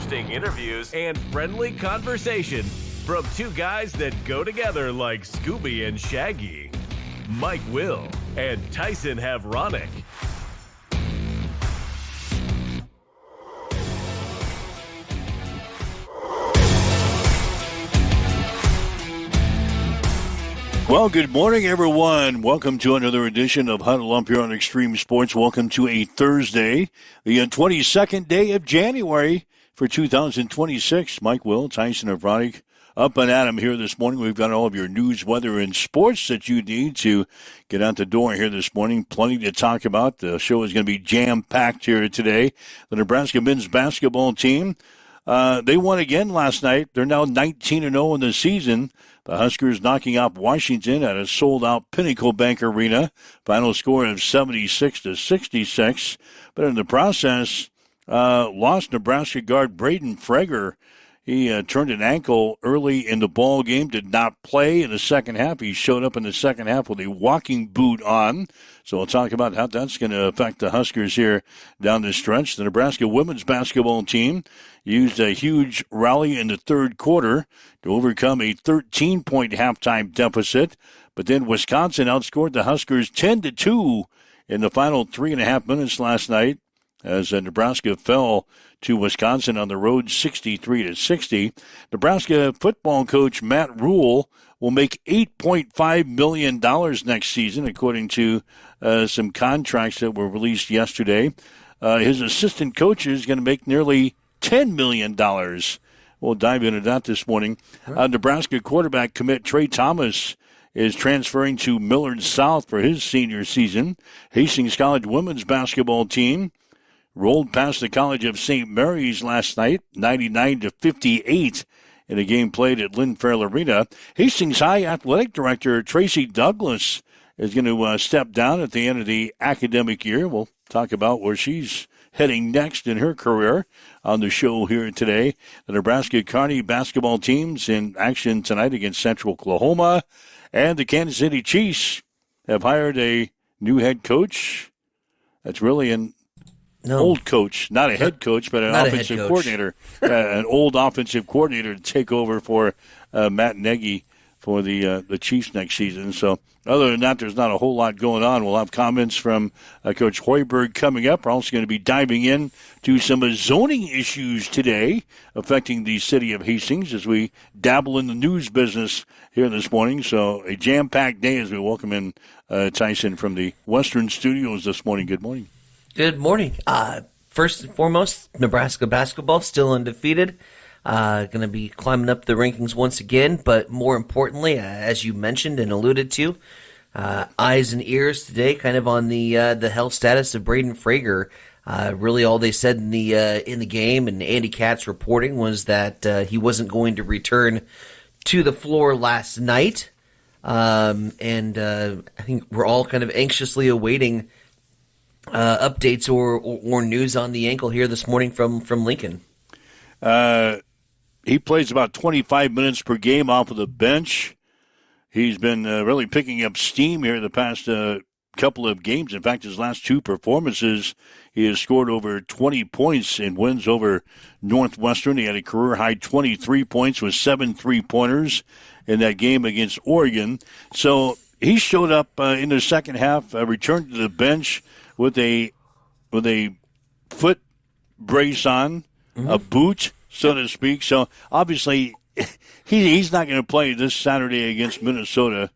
interesting interviews, and friendly conversation from two guys that go together like Scooby and Shaggy, Mike Will and Tyson Havronic. Well, good morning, everyone. Welcome to another edition of Huddle Up here on Extreme Sports. Welcome to a Thursday, the 22nd day of January for 2026. Mike Will, Tyson Havronic, up and at 'em here this morning. We've got all of your news, weather, and sports that you need to get out the door here this morning. Plenty to talk about. The show is going to be jam-packed here today. The Nebraska men's basketball team, they won again last night. They're now 19-0 in the season. The Huskers knocking off Washington at a sold-out Pinnacle Bank Arena. Final score of 76-66. But in the process, lost Nebraska guard Braden Frager. He turned an ankle early in the ball game, did not play in the second half. He showed up in the second half with a walking boot on. So we'll talk about how that's going to affect the Huskers here down the stretch. The Nebraska women's basketball team used a huge rally in the third quarter to overcome a 13-point halftime deficit. But then Wisconsin outscored the Huskers 10-2 in the final 3.5 minutes last night, as Nebraska fell to Wisconsin on the road 63-60. Nebraska football coach Matt Rule will make $8.5 million next season, according to some contracts that were released yesterday. His assistant coach is going to make nearly $10 million. We'll dive into that this morning. Nebraska quarterback commit Trey Thomas is transferring to Millard South for his senior season. Hastings College women's basketball team rolled past the College of St. Mary's last night, 99-58 in a game played at Lynn Farrell Arena. Hastings High Athletic Director Tracy Douglas is going to step down at the end of the academic year. We'll talk about where she's heading next in her career on the show here today. The Nebraska Kearney basketball teams in action tonight against Central Oklahoma. And the Kansas City Chiefs have hired a new head coach. That's really an old coach, not a head coach, but an offensive coordinator. An old offensive coordinator to take over for Matt Nagy for the Chiefs next season. So other than that, there's not a whole lot going on. We'll have comments from Coach Hoiberg coming up. We're also going to be diving in to some zoning issues today affecting the city of Hastings as we dabble in the news business here this morning. So a jam-packed day as we welcome in Tyson from the Western Studios this morning. Good morning. Good morning. First and foremost, Nebraska basketball still undefeated. Going to be climbing up the rankings once again, but more importantly, as you mentioned and alluded to, eyes and ears today, kind of on the health status of Braden Frager. Really, all they said in the game, and Andy Katz reporting, was that he wasn't going to return to the floor last night, and I think we're all kind of anxiously awaiting updates or news on the ankle here this morning from Lincoln. He plays about 25 minutes per game off of the bench. He's been really picking up steam here the past couple of games. In fact, his last two performances, he has scored over 20 points in wins over Northwestern. He had a career-high 23 points with 7 3-pointers in that game against Oregon. So he showed up in the second half, returned to the bench with a foot brace on, a boot, so to speak. So obviously he's not going to play this Saturday against Minnesota.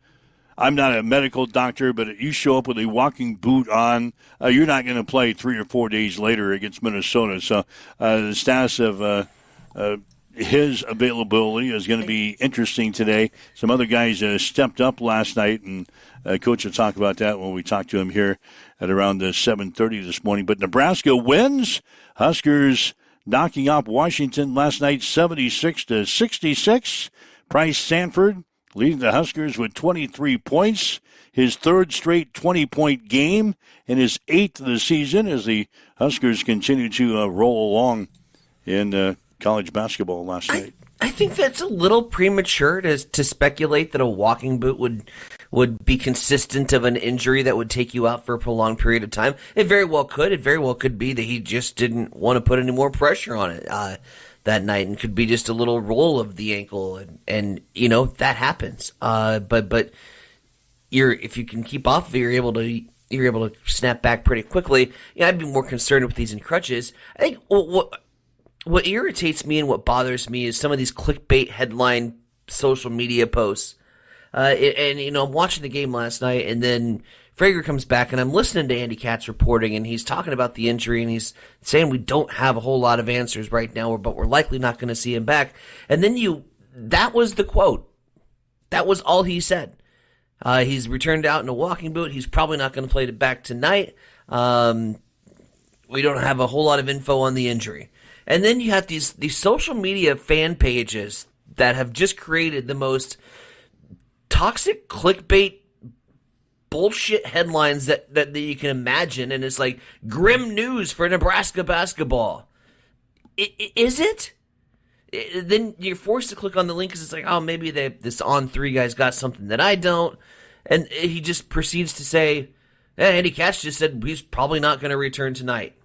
I'm not a medical doctor, but you show up with a walking boot on, you're not going to play 3 or 4 days later against Minnesota. So the status of his availability is going to be interesting today. Some other guys stepped up last night, and Coach will talk about that when we talk to him here at around 7:30 this morning. But Nebraska wins. Huskers knocking off Washington last night 76-66. Bryce Sanford leading the Huskers with 23 points, his third straight 20-point game, and his 8th of the season as the Huskers continue to roll along in college basketball last night. I think that's a little premature to speculate that a walking boot would be consistent of an injury that would take you out for a prolonged period of time. It very well could. It very well could be that he just didn't want to put any more pressure on it. that night, and could be just a little roll of the ankle, and that happens. But if you can keep off of it, you're able to snap back pretty quickly. I'd be more concerned with these in crutches. I think what irritates me and what bothers me is some of these clickbait headline social media posts. I'm watching the game last night, and then Frager comes back, and I'm listening to Andy Katz reporting, and he's talking about the injury, and he's saying we don't have a whole lot of answers right now, but we're likely not going to see him back. And then that was the quote. That was all he said. He's returned out in a walking boot. He's probably not going to play it back tonight. We don't have a whole lot of info on the injury. And then you have these social media fan pages that have just created the most toxic clickbait bullshit headlines that you can imagine, and it's like grim news for Nebraska basketball. Is it? Then you're forced to click on the link because it's like, oh, maybe this On3 guy's got something that I don't, and he just proceeds to say, Andy Katz just said he's probably not going to return tonight.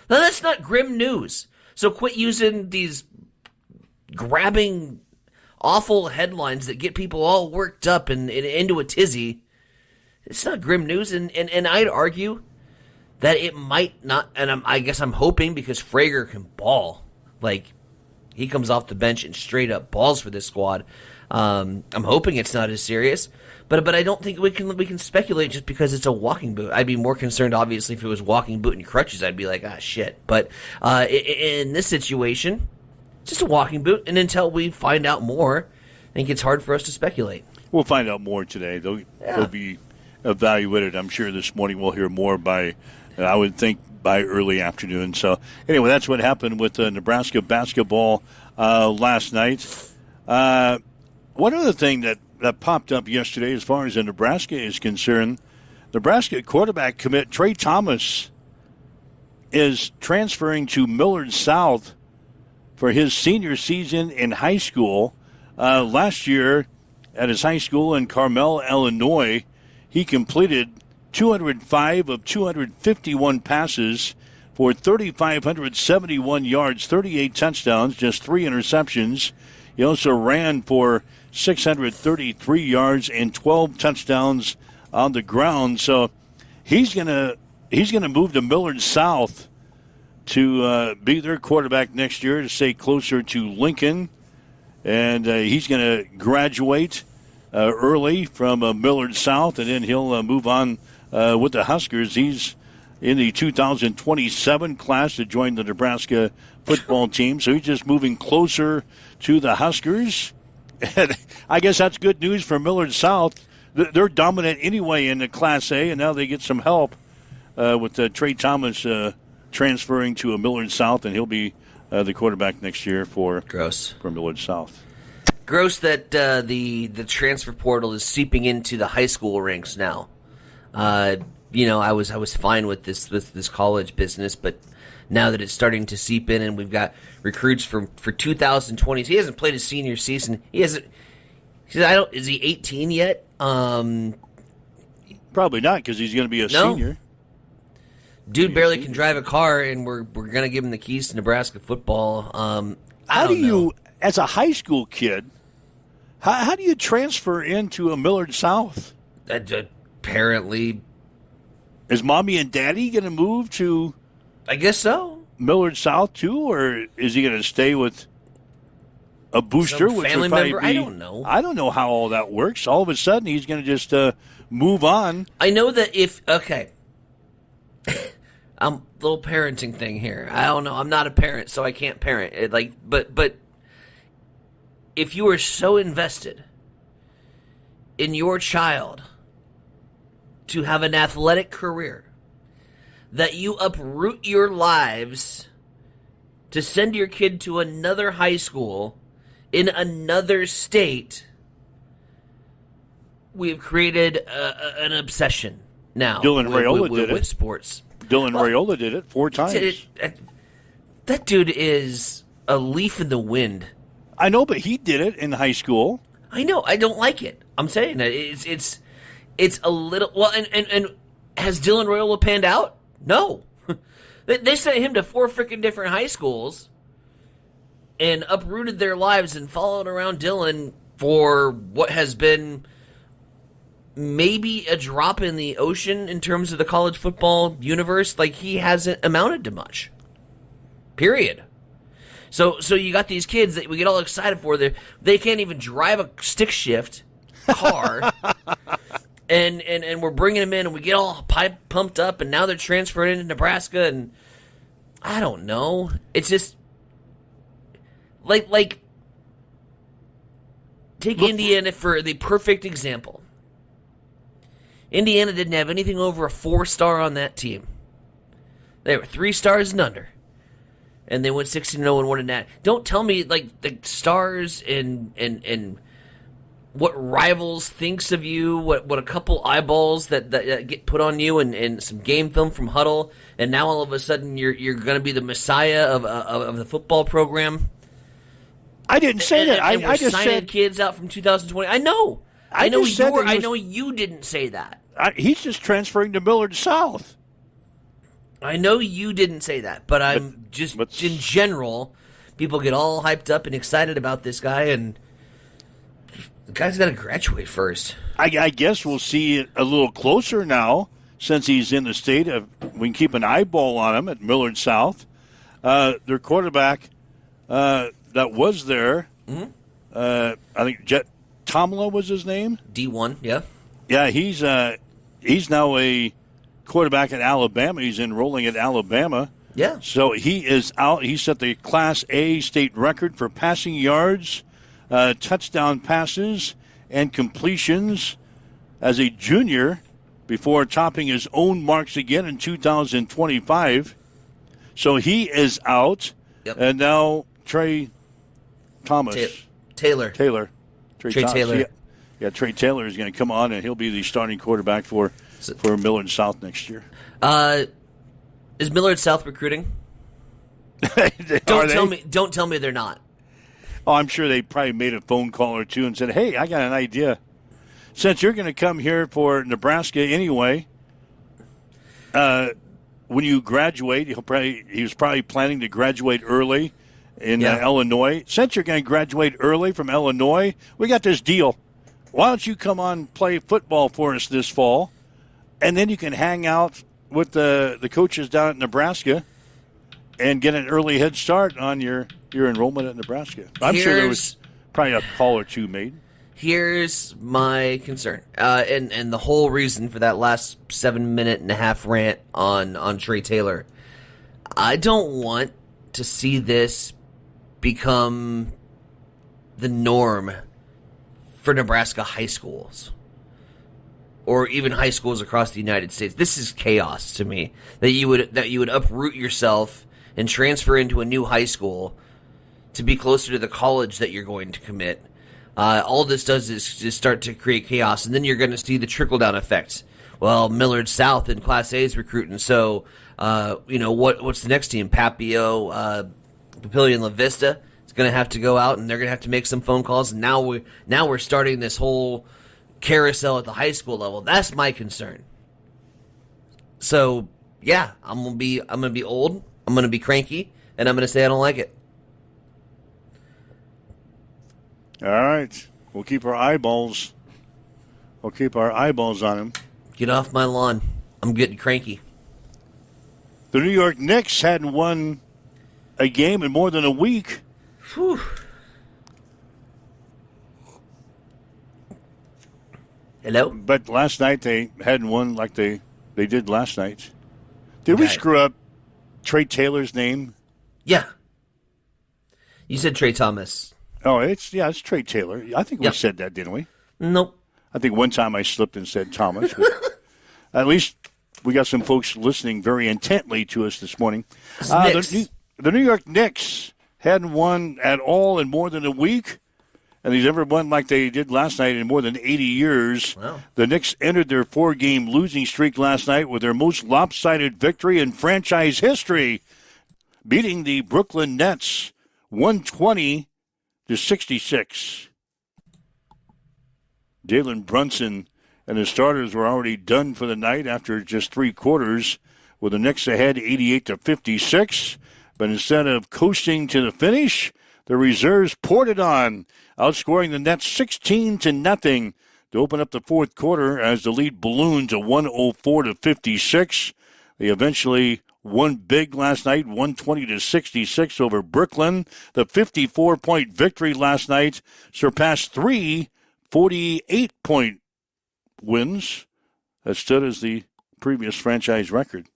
Now that's not grim news. So quit using these grabbing, awful headlines that get people all worked up and into a tizzy. It's not grim news, and I'd argue that it might not, and I guess I'm hoping because Frager can ball. Like, he comes off the bench and straight up balls for this squad. I'm hoping it's not as serious, but I don't think we can speculate just because it's a walking boot. I'd be more concerned, obviously, if it was walking boot and crutches. I'd be like, shit. But in this situation, just a walking boot, and until we find out more, I think it's hard for us to speculate. We'll find out more today. They'll be evaluated. I'm sure this morning we'll hear more by, I would think, by early afternoon. So anyway, that's what happened with Nebraska basketball last night. One other thing that popped up yesterday as far as Nebraska is concerned, Nebraska quarterback commit Trey Thomas is transferring to Millard South for his senior season in high school. Last year at his high school in Carmel, Illinois, he completed 205 of 251 passes for 3,571 yards, 38 touchdowns, just 3 interceptions. He also ran for 633 yards and 12 touchdowns on the ground. So he's gonna move to Millard South to be their quarterback next year, to stay closer to Lincoln, and he's going to graduate early from Millard South, and then he'll move on with the Huskers. He's in the 2027 class to join the Nebraska football team, so he's just moving closer to the Huskers. And I guess that's good news for Millard South. They're dominant anyway in the Class A, and now they get some help with Trey Thomas transferring to Millard South, and he'll be the quarterback next year for Millard South. Gross that the transfer portal is seeping into the high school ranks now. I was fine with this college business, but now that it's starting to seep in, and we've got recruits for 2020, he hasn't played his senior season. He hasn't. Is he 18 yet? Probably not, because he's going to be a senior. Dude barely can drive a car, and we're going to give him the keys to Nebraska football. How do you, as a high school kid, how do you transfer into a Millard South? Apparently. Is mommy and daddy going to move to, I guess so, Millard South too, or is he going to stay with a booster? Some family member? I don't know. I don't know how all that works. All of a sudden, he's going to just move on. I know that little parenting thing here. I don't know. I'm not a parent, so I can't parent. But if you are so invested in your child to have an athletic career that you uproot your lives to send your kid to another high school in another state, we have created an obsession now. Dylan Raiola did it with sports. Dylan Raiola did it 4 times. That dude is a leaf in the wind. I know, but he did it in high school. I know. I don't like it. I'm saying that it's a little. Well, and has Dylan Raiola panned out? No. They sent him to 4 freaking different high schools, and uprooted their lives and followed around Dylan for what has been maybe a drop in the ocean in terms of the college football universe. Like, he hasn't amounted to much. Period. So you got these kids that we get all excited for. They can't even drive a stick shift car. and we're bringing them in, and we get all pumped up, and now they're transferred into Nebraska, and I don't know. It's just like take Indiana for the perfect example. Indiana didn't have anything over a 4-star on that team. They were 3 stars and under. And they went 16-0 and won a nat. Don't tell me, like, the stars and what rivals thinks of you, what a couple eyeballs that get put on you, and some game film from Huddle, and now all of a sudden you're going to be the messiah of the football program. I didn't say that. And I just signing said kids out from 2020. I know. I know you didn't say that. He's just transferring to Millard South. I know you didn't say that, but in general, people get all hyped up and excited about this guy, and the guy's got to graduate first. I guess we'll see it a little closer now since he's in the state. We can keep an eyeball on him at Millard South. Their quarterback that was there, I think Jet Tomla was his name. D1, yeah. Yeah, he's now a quarterback at Alabama. He's enrolling at Alabama. Yeah. So he is out. He set the Class A state record for passing yards, touchdown passes, and completions as a junior before topping his own marks again in 2025. So he is out. Yep. And now Trey Thomas. Taylor. Trey Taylor. Yeah, Trey Taylor is going to come on, and he'll be the starting quarterback for Millard South next year. Is Millard South recruiting? Don't tell me they're not. Oh, I'm sure they probably made a phone call or two and said, "Hey, I got an idea. Since you're going to come here for Nebraska anyway, when you graduate, he was probably planning to graduate early in Illinois. Since you're going to graduate early from Illinois, we got this deal. Why don't you come on and play football for us this fall, and then you can hang out with the coaches down at Nebraska and get an early head start on your enrollment at Nebraska." I'm sure there was probably a call or two made. Here's my concern, and the whole reason for that last 7.5-minute rant on Trey Taylor. I don't want to see this become the norm for Nebraska high schools, or even high schools across the United States. This is chaos to me. That you would uproot yourself and transfer into a new high school to be closer to the college that you're going to commit. All this does is just start to create chaos, and then you're going to see the trickle-down effects. Well, Millard South in Class A is recruiting, so what's the next team? Papio, Papillion La Vista is going to have to go out, and they're going to have to make some phone calls. And now we're starting this whole carousel at the high school level. That's my concern. So yeah, I'm gonna be old. I'm gonna be cranky, and I'm gonna say I don't like it. All right. We'll keep our eyeballs on him. Get off my lawn. I'm getting cranky. The New York Knicks hadn't won a game in more than a week. Whew. Hello? But last night they hadn't won like they did last night. Did we screw up Trey Taylor's name? Yeah. You said Trey Thomas. Oh, it's Trey Taylor. I think we said that, didn't we? Nope. I think one time I slipped and said Thomas. But at least we got some folks listening very intently to us this morning. The New York Knicks hadn't won at all in more than a week, and they've never won like they did last night in more than 80 years. Wow. The Knicks entered their 4-game losing streak last night with their most lopsided victory in franchise history, beating the Brooklyn Nets 120-66. Jalen Brunson and his starters were already done for the night after just 3 quarters, with the Knicks ahead 88-56. But instead of coasting to the finish, The reserves poured it on, outscoring the Nets 16-0 to open up the fourth quarter as the lead ballooned to 104-56. They eventually won big last night, 120-66 over Brooklyn. The 54-point victory last night surpassed 3 48-point wins that stood as the previous franchise record.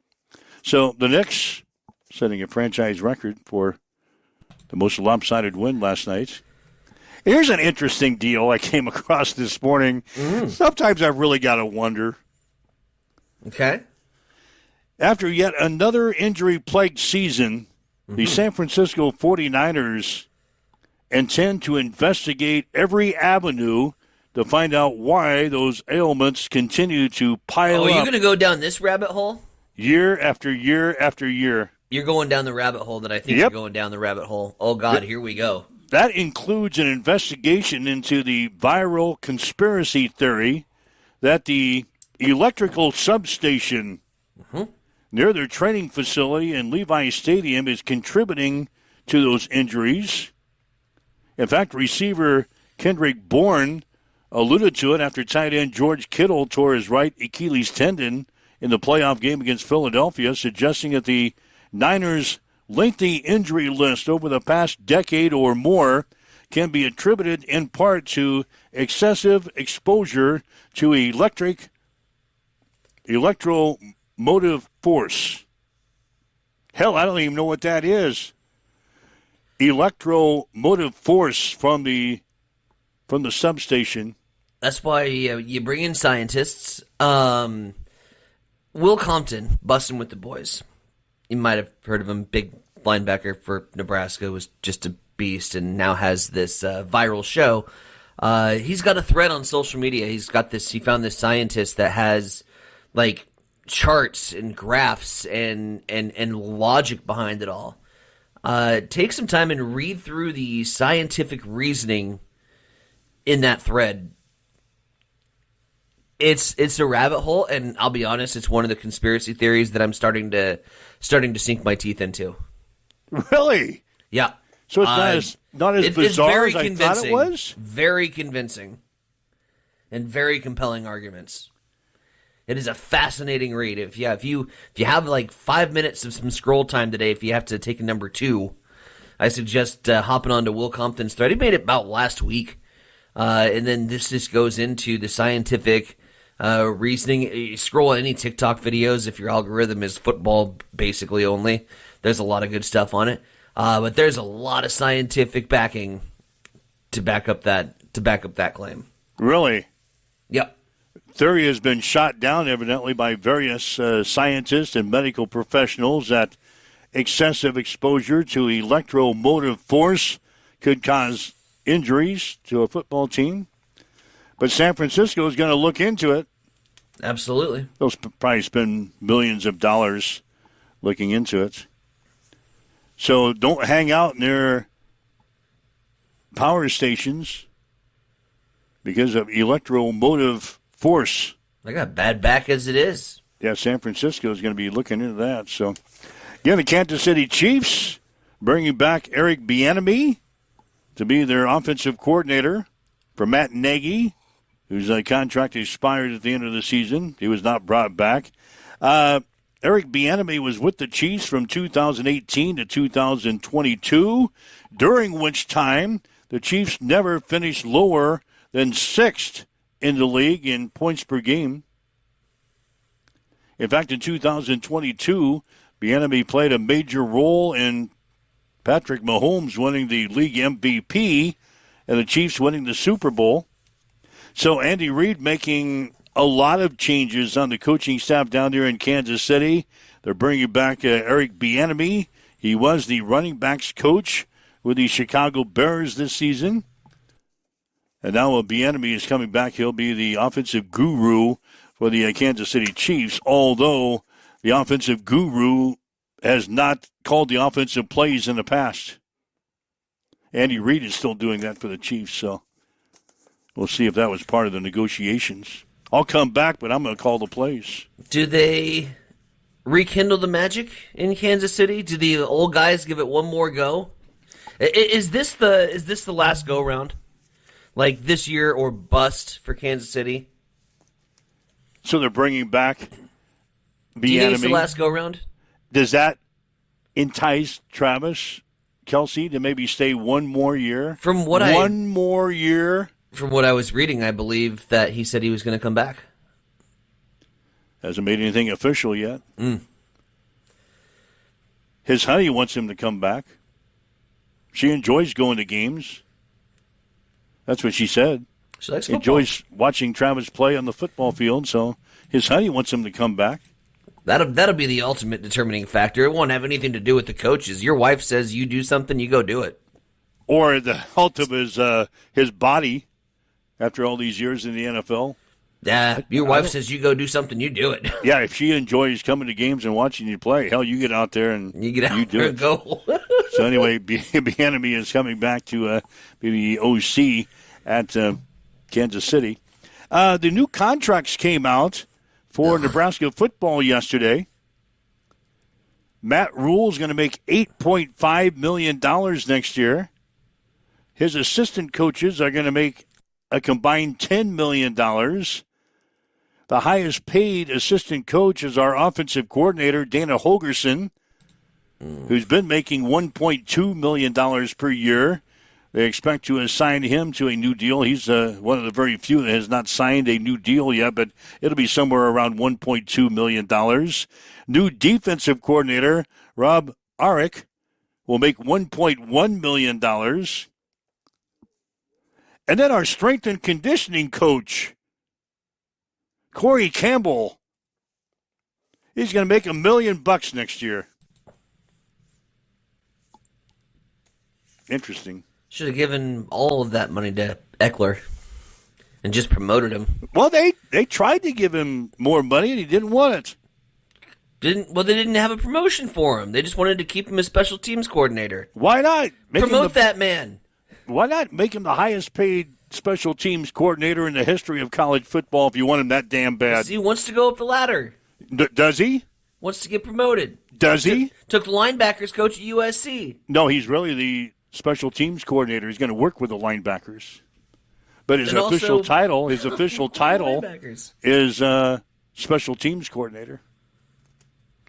So the Knicks setting a franchise record for the most lopsided win last night. Here's an interesting deal I came across this morning. Sometimes I've really got to wonder. Okay. After yet another injury-plagued season, the San Francisco 49ers intend to investigate every avenue to find out why those ailments continue to pile up. Are you up. going to go down this rabbit hole? Year after year after year. You're going down the rabbit hole that I think you're going down the rabbit hole. Oh, God, here we go. That includes an investigation into the viral conspiracy theory that the electrical substation near their training facility in Levi Stadium is contributing to those injuries. In fact, receiver Kendrick Bourne alluded to it after tight end George Kittle tore his right Achilles tendon in the playoff game against Philadelphia, suggesting that the Niners' lengthy injury list over the past decade or more can be attributed in part to excessive exposure to electromotive force. Hell, I don't even know what that is. Electromotive force from the substation. That's why you bring in scientists. Will Compton, busting with the boys. You might have heard of him. Big linebacker for Nebraska, was just a beast and now has this viral show. He's got a thread on social media. He found this scientist that has like charts and graphs and logic behind it all. Take some time and read through the scientific reasoning in that thread. It's a rabbit hole, and I'll be honest, it's one of the conspiracy theories that I'm starting to sink my teeth into. Really? Yeah. So it's not as bizarre as I thought it was? Very convincing. And very compelling arguments. It is a fascinating read. If you have like 5 minutes of some scroll time today, if you have to take a number 2, I suggest hopping onto Will Compton's thread. He made it about last week. And then this just goes into the scientific reasoning. You scroll any TikTok videos, if your algorithm is football basically only, there's a lot of good stuff on it. But there's a lot of scientific backing to back up that claim. Really? Yep. Theory has been shot down evidently by various scientists and medical professionals that excessive exposure to electromotive force could cause injuries to a football team. But San Francisco is going to look into it. Absolutely. They'll probably spend millions of dollars looking into it. So don't hang out near power stations because of electromotive force. I got bad back as it is. Yeah, San Francisco is going to be looking into that. So, again, the Kansas City Chiefs bringing back Eric Bieniemy to be their offensive coordinator for Matt Nagy, whose contract expired at the end of the season. He was not brought back. Eric Bieniemy was with the Chiefs from 2018 to 2022, during which time the Chiefs never finished lower than 6th in the league in points per game. In fact, in 2022, Bieniemy played a major role in Patrick Mahomes winning the league MVP and the Chiefs winning the Super Bowl. So Andy Reid making a lot of changes on the coaching staff down there in Kansas City. They're bringing back Eric Bieniemy. He was the running backs coach with the Chicago Bears this season. And now Bieniemy is coming back. He'll be the offensive guru for the Kansas City Chiefs, although the offensive guru has not called the offensive plays in the past. Andy Reid is still doing that for the Chiefs, so we'll see if that was part of the negotiations. I'll come back, but I'm going to call the plays. Do they rekindle the magic in Kansas City? Do the old guys give it one more go? Is this the last go round? Like this year or bust for Kansas City? So they're bringing back Do you think it's the Bieniemy. last go round? Does that entice Travis Kelce to maybe stay one more year? One more year? From what I was reading, I believe that he said he was going to come back. Hasn't made anything official yet. His honey wants him to come back. She enjoys going to games. That's what she said. She likes football. Enjoys watching Travis play on the football field, so his honey wants him to come back. That'll be the ultimate determining factor. It won't have anything to do with the coaches. Your wife says you do something, you go do it. Or the health of his body after all these years in the NFL. Yeah, your wife says you go do something, you do it. Yeah, if she enjoys coming to games and watching you play, hell, you get out there and You get out you do there it. and go. So anyway, Bieniemy is coming back to be the OC at Kansas City. The new contracts came out for Nebraska football yesterday. Matt Rule is going to make $8.5 million next year. His assistant coaches are going to make a combined $10 million. The highest paid assistant coach is our offensive coordinator, Dana Holgerson, who's been making $1.2 million per year. They expect to assign him to a new deal. He's one of the very few that has not signed a new deal yet, but it'll be somewhere around $1.2 million. New defensive coordinator, Rob Arick, will make $1.1 million. And then our strength and conditioning coach, Corey Campbell, he's going to make $1 million next year. Interesting. Should have given all of that money to Eckler and just promoted him. Well, they tried to give him more money, and he didn't want it. They didn't have a promotion for him. They just wanted to keep him as special teams coordinator. Why not? Promote that man. Why not make him the highest paid special teams coordinator in the history of college football if you want him that damn bad? He wants to go up the ladder. Does he? Wants to get promoted. Does he? Took the linebackers coach at USC. No, he's really the special teams coordinator. He's going to work with the linebackers. But his official title is special teams coordinator.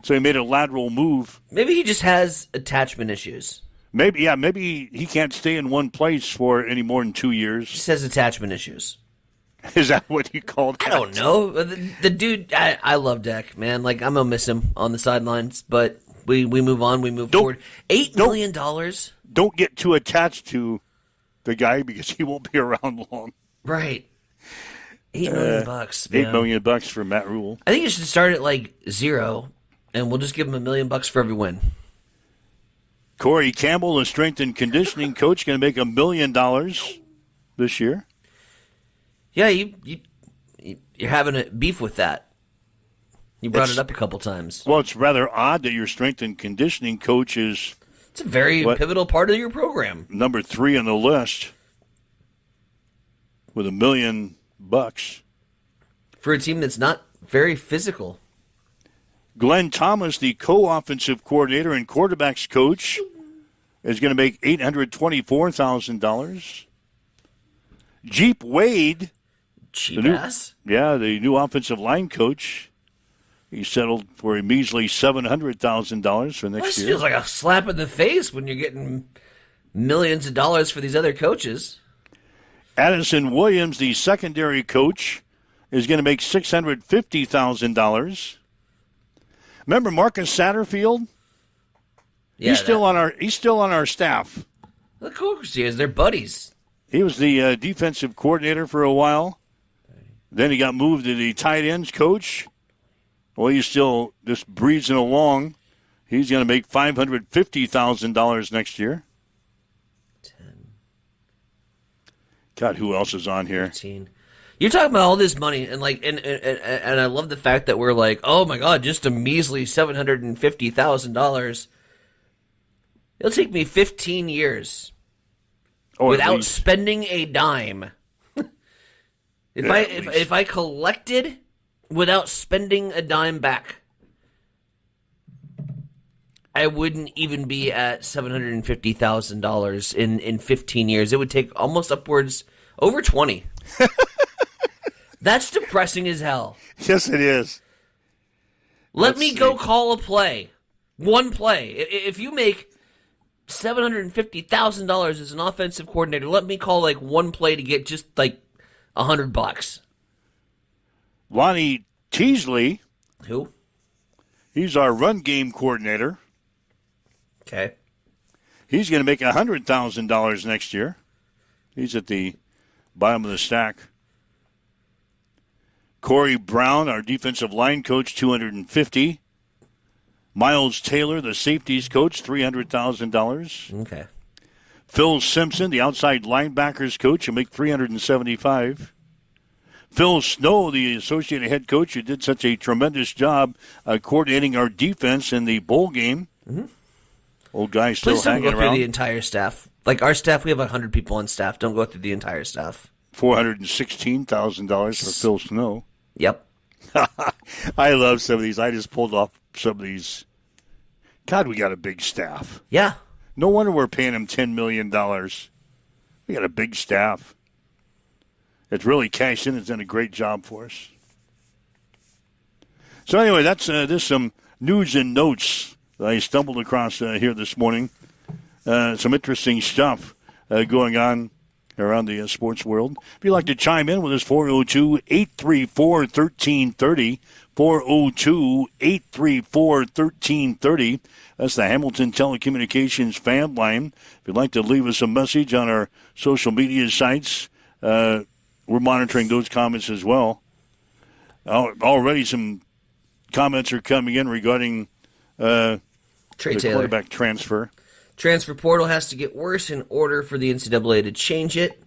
So he made a lateral move. Maybe he just has attachment issues. Maybe he can't stay in one place for any more than 2 years. Just has attachment issues. Is that what you called it? I don't know. The dude, I love Dak, man. Like, I'm going to miss him on the sidelines, but we move on. We move forward. $8 million? Don't get too attached to the guy because he won't be around long. Right. $8 million bucks, man. $8 million for Matt Rule. I think it should start at like 0, and we'll just give him $1 million for every win. Corey Campbell, the strength and conditioning coach, going to make $1 million this year. Yeah, you're having a beef with that. You brought it up a couple times. Well, it's rather odd that your strength and conditioning coach is... It's a very pivotal part of your program. Number 3 on the list with $1 million. For a team that's not very physical. Glenn Thomas, the co-offensive coordinator and quarterbacks coach, is going to make $824,000. Jeep Wade, the new offensive line coach, he settled for a measly $700,000 for next year. This feels like a slap in the face when you're getting millions of dollars for these other coaches. Addison Williams, the secondary coach, is going to make $650,000. Remember Marcus Satterfield? Yeah, he's still on our staff. Of course he is. They're buddies. He was the defensive coordinator for a while. Then he got moved to the tight ends coach. Well, he's still just breezing along. He's going to make $550,000 next year. 10. God, who else is on here? 15. You're talking about all this money, and and I love the fact that we're like, oh my God, just a measly $750,000. It'll take me 15 years without spending a dime. If I collected without spending a dime back. I wouldn't even be at $750,000 in 15 years. It would take almost upwards over 20. That's depressing as hell. Yes, it is. Let me go call a play. One play. If you make $750,000 as an offensive coordinator, let me call like one play to get just like $100. Lonnie Teasley. Who? He's our run game coordinator. Okay. He's going to make $100,000 next year. He's at the bottom of the stack. Corey Brown, our defensive line coach, $250,000. Miles Taylor, the safeties coach, $300,000. Okay. Phil Simpson, the outside linebackers coach, will make $375,000. Phil Snow, the associate head coach, who did such a tremendous job coordinating our defense in the bowl game. Mm-hmm. Old guy still Please don't hanging go around. through the entire staff. Like our staff, we have 100 people on staff. Don't go through the entire staff. $416,000 for Phil Snow. Yep. I love some of these. I just pulled off some of these. God, we got a big staff. Yeah. No wonder we're paying him $10 million. We got a big staff. It's really cashed in. It's done a great job for us. So anyway, that's there's some news and notes that I stumbled across here this morning. Some interesting stuff going on around the sports world. If you'd like to chime in with us, 402-834-1330, 402-834-1330. That's the Hamilton Telecommunications fan line. If you'd like to leave us a message on our social media sites, we're monitoring those comments as well. Already some comments are coming in regarding Trey the Taylor. quarterback transfer. Transfer portal has to get worse in order for the NCAA to change it.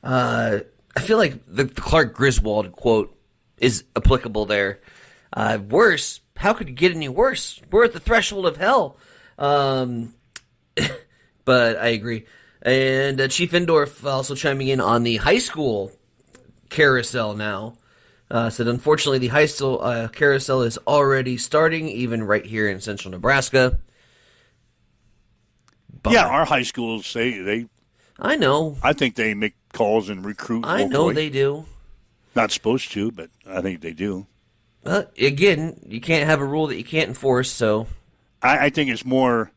I feel like the Clark Griswold quote is applicable there. Worse? How could it get any worse? We're at the threshold of hell. But I agree. And Chief Endorf also chiming in on the high school carousel now. Said, unfortunately, the high school carousel is already starting, even right here in central Nebraska. Yeah, our high schools they. I know. I think they make calls and recruit. I know locally. they do. Not supposed to, but I think they do. Again, you can't have a rule that you can't enforce. So, I think it's more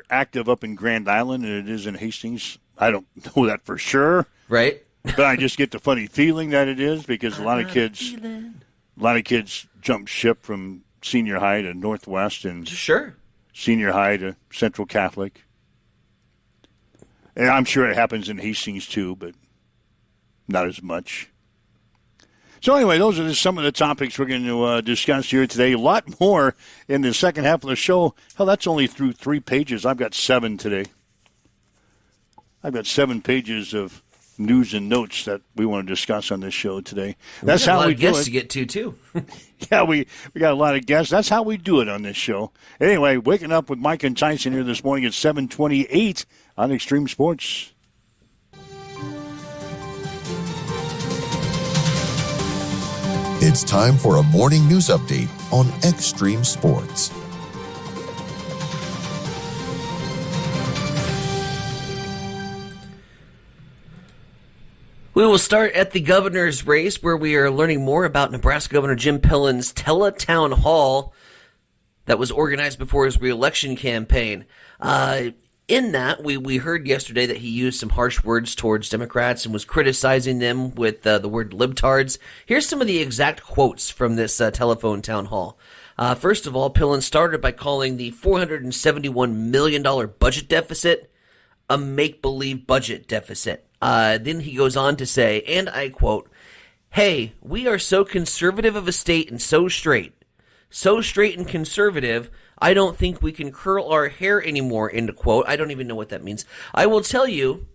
active up in Grand Island than it is in Hastings. I don't know that for sure, right? but I just get the funny feeling that it is because a lot of kids jump ship from senior high to Northwest and Sure. Senior high to Central Catholic. And I'm sure it happens in Hastings too, but not as much. So anyway, those are just some of the topics we're going to discuss here today. A lot more in the second half of the show. Hell, that's only through 3 pages. I've got 7 today. I've got 7 pages of news and notes that we want to discuss on this show today. That's how we do it. We got a lot of guests to get to, too. Yeah, we got a lot of guests. That's how we do it on this show. Anyway, waking up with Mike and Tyson here this morning at 7:28 on Extreme Sports. It's time for a morning news update on Extreme Sports. We will start at the governor's race, where we are learning more about Nebraska Governor Jim Pillen's Teletown Hall that was organized before his re-election campaign. In that, we heard yesterday that he used some harsh words towards Democrats and was criticizing them with the word libtards. Here's some of the exact quotes from this telephone town hall. First of all, Pillen started by calling the $471 million budget deficit a make-believe budget deficit. Then he goes on to say, and I quote, "Hey, we are so conservative of a state and so straight and conservative, I don't think we can curl our hair anymore," end quote. I don't even know what that means. "I will tell you,"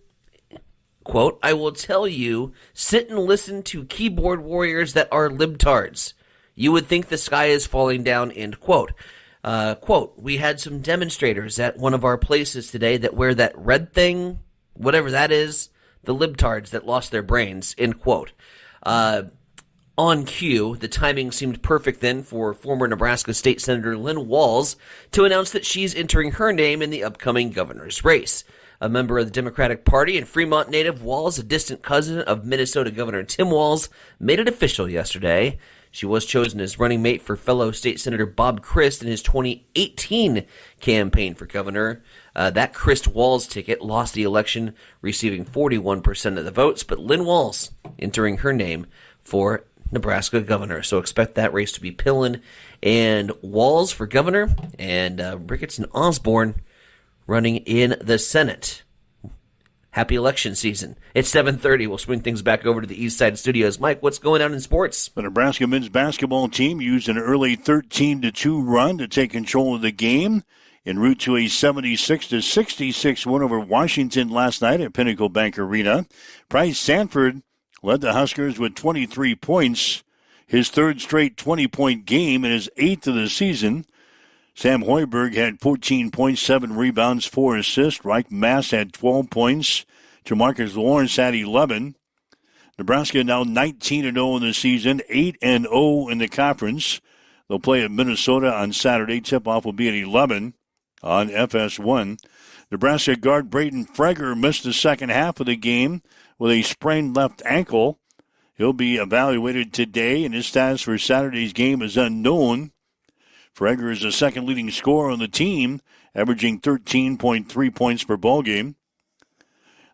quote, "I will tell you, sit and listen to keyboard warriors that are libtards. You would think the sky is falling down," end quote. Quote, "We had some demonstrators at one of our places today that wear that red thing, whatever that is, the libtards that lost their brains," end quote. On cue, the timing seemed perfect then for former Nebraska State Senator Lynn Walz to announce that she's entering her name in the upcoming governor's race. A member of the Democratic Party and Fremont native, Walz, a distant cousin of Minnesota Governor Tim Walz, made it official yesterday. She was chosen as running mate for fellow State Senator Bob Christ in his 2018 campaign for governor. That Christ-Walz ticket lost the election, receiving 41% of the votes, but Lynn Walz entering her name for Nebraska governor. So expect that race to be Pillen and Walz for governor, and Ricketts and Osborne running in the Senate. Happy election season. It's 7:30. We'll swing things back over to the East Side Studios. Mike, what's going on in sports? The Nebraska men's basketball team used an early 13-2 run to take control of the game en route to a 76-66 win over Washington last night at Pinnacle Bank Arena. Bryce Sanford led the Huskers with 23 points, his third straight 20-point game and his eighth of the season. Sam Hoiberg had 14 points, 7 rebounds, 4 assists. Reich Mass had 12 points. Jamarcus Lawrence had 11. Nebraska now 19-0 in the season, 8-0 in the conference. They'll play at Minnesota on Saturday. Tip-off will be at 11 on FS1. Nebraska guard Braden Freger missed the second half of the game with a sprained left ankle. He'll be evaluated today, and his status for Saturday's game is unknown. Freger is the second leading scorer on the team, averaging 13.3 points per ballgame.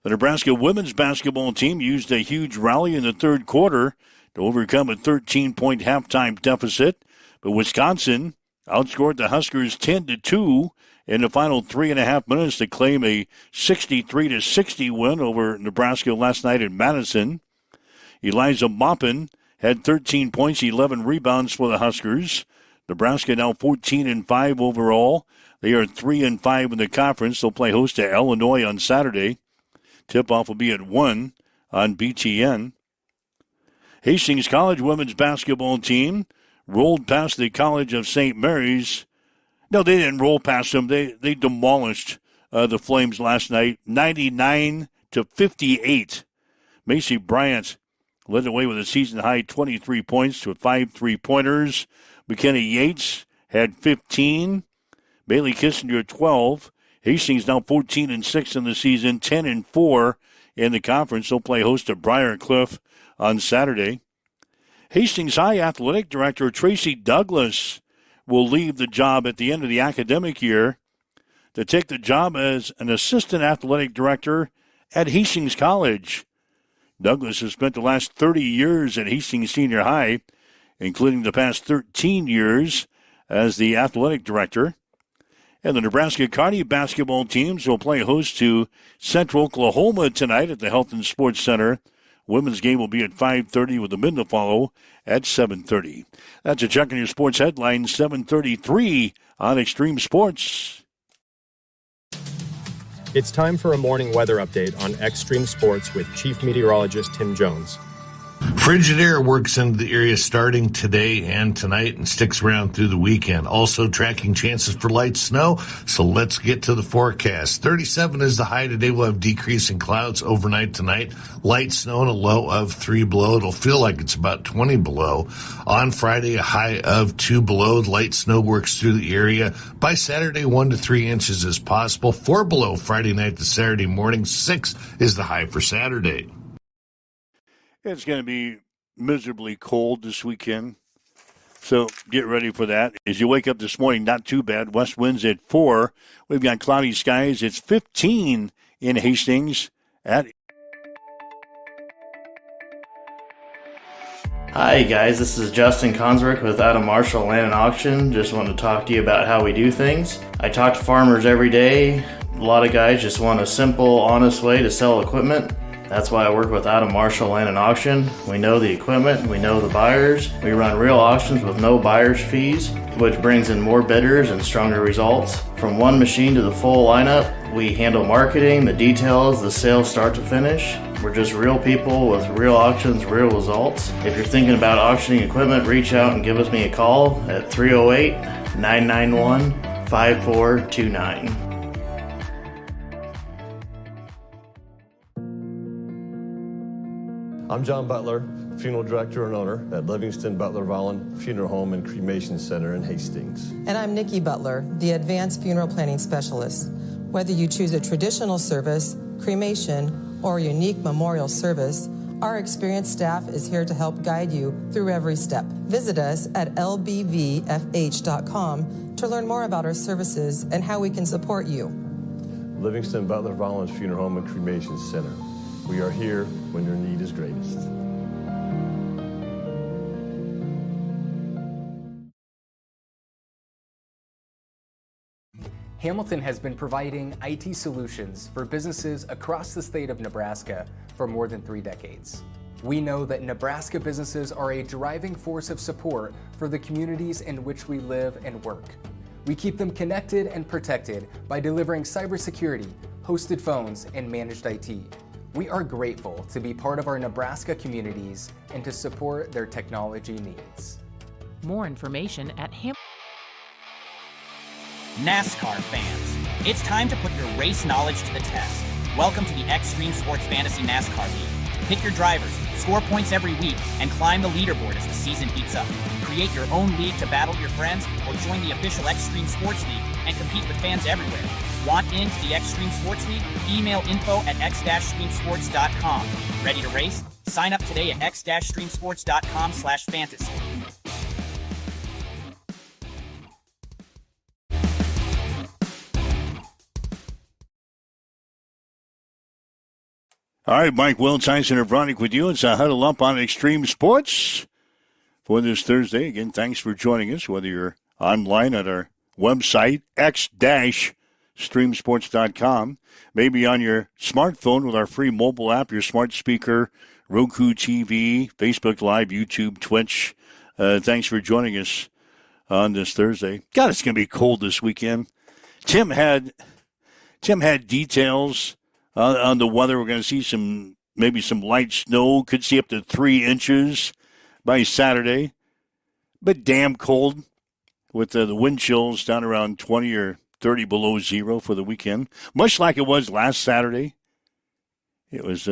The Nebraska women's basketball team used a huge rally in the third quarter to overcome a 13-point halftime deficit, but Wisconsin outscored the Huskers 10-2 in the final 3.5 minutes to claim a 63-60 win over Nebraska last night in Madison. Eliza Maupin had 13 points, 11 rebounds for the Huskers. Nebraska now 14-5 overall. They are 3-5 in the conference. They'll play host to Illinois on Saturday. Tip-off will be at 1 on BTN. Hastings College women's basketball team rolled past the College of St. Mary's. No, they didn't roll past them. They demolished the Flames last night, 99-58. Macy Bryant led the way with a season-high 23 points with 5 3-pointers. McKenna Yates had 15. Bailey Kissinger 12. Hastings now 14-6 in the season, 10-4 in the conference. They'll play host to Briarcliff on Saturday. Hastings High Athletic Director Tracy Douglas will leave the job at the end of the academic year to take the job as an assistant athletic director at Hastings College. Douglas has spent the last 30 years at Hastings Senior High, including the past 13 years as the athletic director. And the Nebraska Kearney basketball teams will play host to Central Oklahoma tonight at the Health and Sports Center. Women's game will be at 5:30 with the men to follow at 7:30. That's a check on your sports headlines, 7:33 on Extreme Sports. It's time for a morning weather update on Extreme Sports with Chief Meteorologist Tim Jones. Frigid air works into the area starting today and tonight and sticks around through the weekend. Also tracking chances for light snow, so let's get to the forecast. 37 is the high today. We'll have decreasing clouds overnight tonight. Light snow and a low of 3 below. It'll feel like it's about 20 below. On Friday, a high of 2 below. Light snow works through the area. By Saturday, 1 to 3 inches is possible. 4 below Friday night to Saturday morning. 6 is the high for Saturday. It's going to be miserably cold this weekend, so get ready for that. As you wake up this morning, not too bad. West winds at 4. We've got cloudy skies. It's 15 in Hastings at. Hi guys, this is Justin Consrick with Adam Marshall Land and Auction. Just wanted to talk to you about how we do things. I talk to farmers every day. A lot of guys just want a simple, honest way to sell equipment. That's why I work with Adam Marshall Land and Auction. We know the equipment, we know the buyers. We run real auctions with no buyer's fees, which brings in more bidders and stronger results. From one machine to the full lineup, we handle marketing, the details, the sales start to finish. We're just real people with real auctions, real results. If you're thinking about auctioning equipment, reach out and give me a call at 308-991-5429. I'm John Butler, funeral director and owner at Livingston Butler Volland Funeral Home and Cremation Center in Hastings. And I'm Nikki Butler, the Advanced Funeral Planning Specialist. Whether you choose a traditional service, cremation, or a unique memorial service, our experienced staff is here to help guide you through every step. Visit us at lbvfh.com to learn more about our services and how we can support you. Livingston Butler Volland Funeral Home and Cremation Center. We are here when your need is greatest. Hamilton has been providing IT solutions for businesses across the state of Nebraska for more than 3 decades. We know that Nebraska businesses are a driving force of support for the communities in which we live and work. We keep them connected and protected by delivering cybersecurity, hosted phones, and managed IT. We are grateful to be part of our Nebraska communities and to support their technology needs. More information at NASCAR fans, it's time to put your race knowledge to the test. Welcome to the Extreme Sports Fantasy NASCAR League. Pick your drivers, score points every week, and climb the leaderboard as the season heats up. Create your own league to battle your friends or join the official Extreme Sports League and compete with fans everywhere. Want into the Extreme Sports League? Email info@x-streamsports.com. Ready to race? Sign up today at x-streamsports.com/fantasy. All right, Mike Will, Tyson and Bronick with you. It's a Huddle Up on Extreme Sports for this Thursday. Again, thanks for joining us, whether you're online at our website, x-streamsports.com, maybe on your smartphone with our free mobile app, your smart speaker, Roku TV, Facebook Live, YouTube, Twitch. Thanks for joining us on this Thursday. God, it's going to be cold this weekend. Tim had details on the weather. We're going to see maybe some light snow. Could see up to 3 inches by Saturday. But damn cold with the wind chills down around 20 or 30 below zero for the weekend. Much like it was last Saturday. It was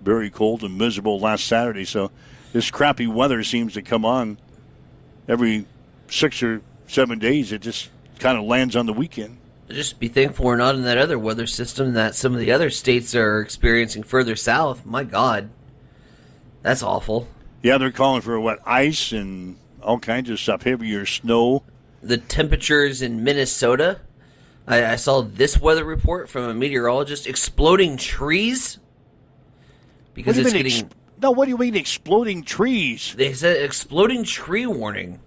very cold and miserable last Saturday. So this crappy weather seems to come on every 6 or 7 days. It just kind of lands on the weekend. Just be thankful we're not in that other weather system that some of the other states are experiencing further south. My God. That's awful. Yeah, they're calling for, ice and all kinds of stuff, heavier snow. The temperatures in Minnesota. I saw this weather report from a meteorologist. Exploding trees. Because it's getting... what do you mean exploding trees? They said exploding tree warning.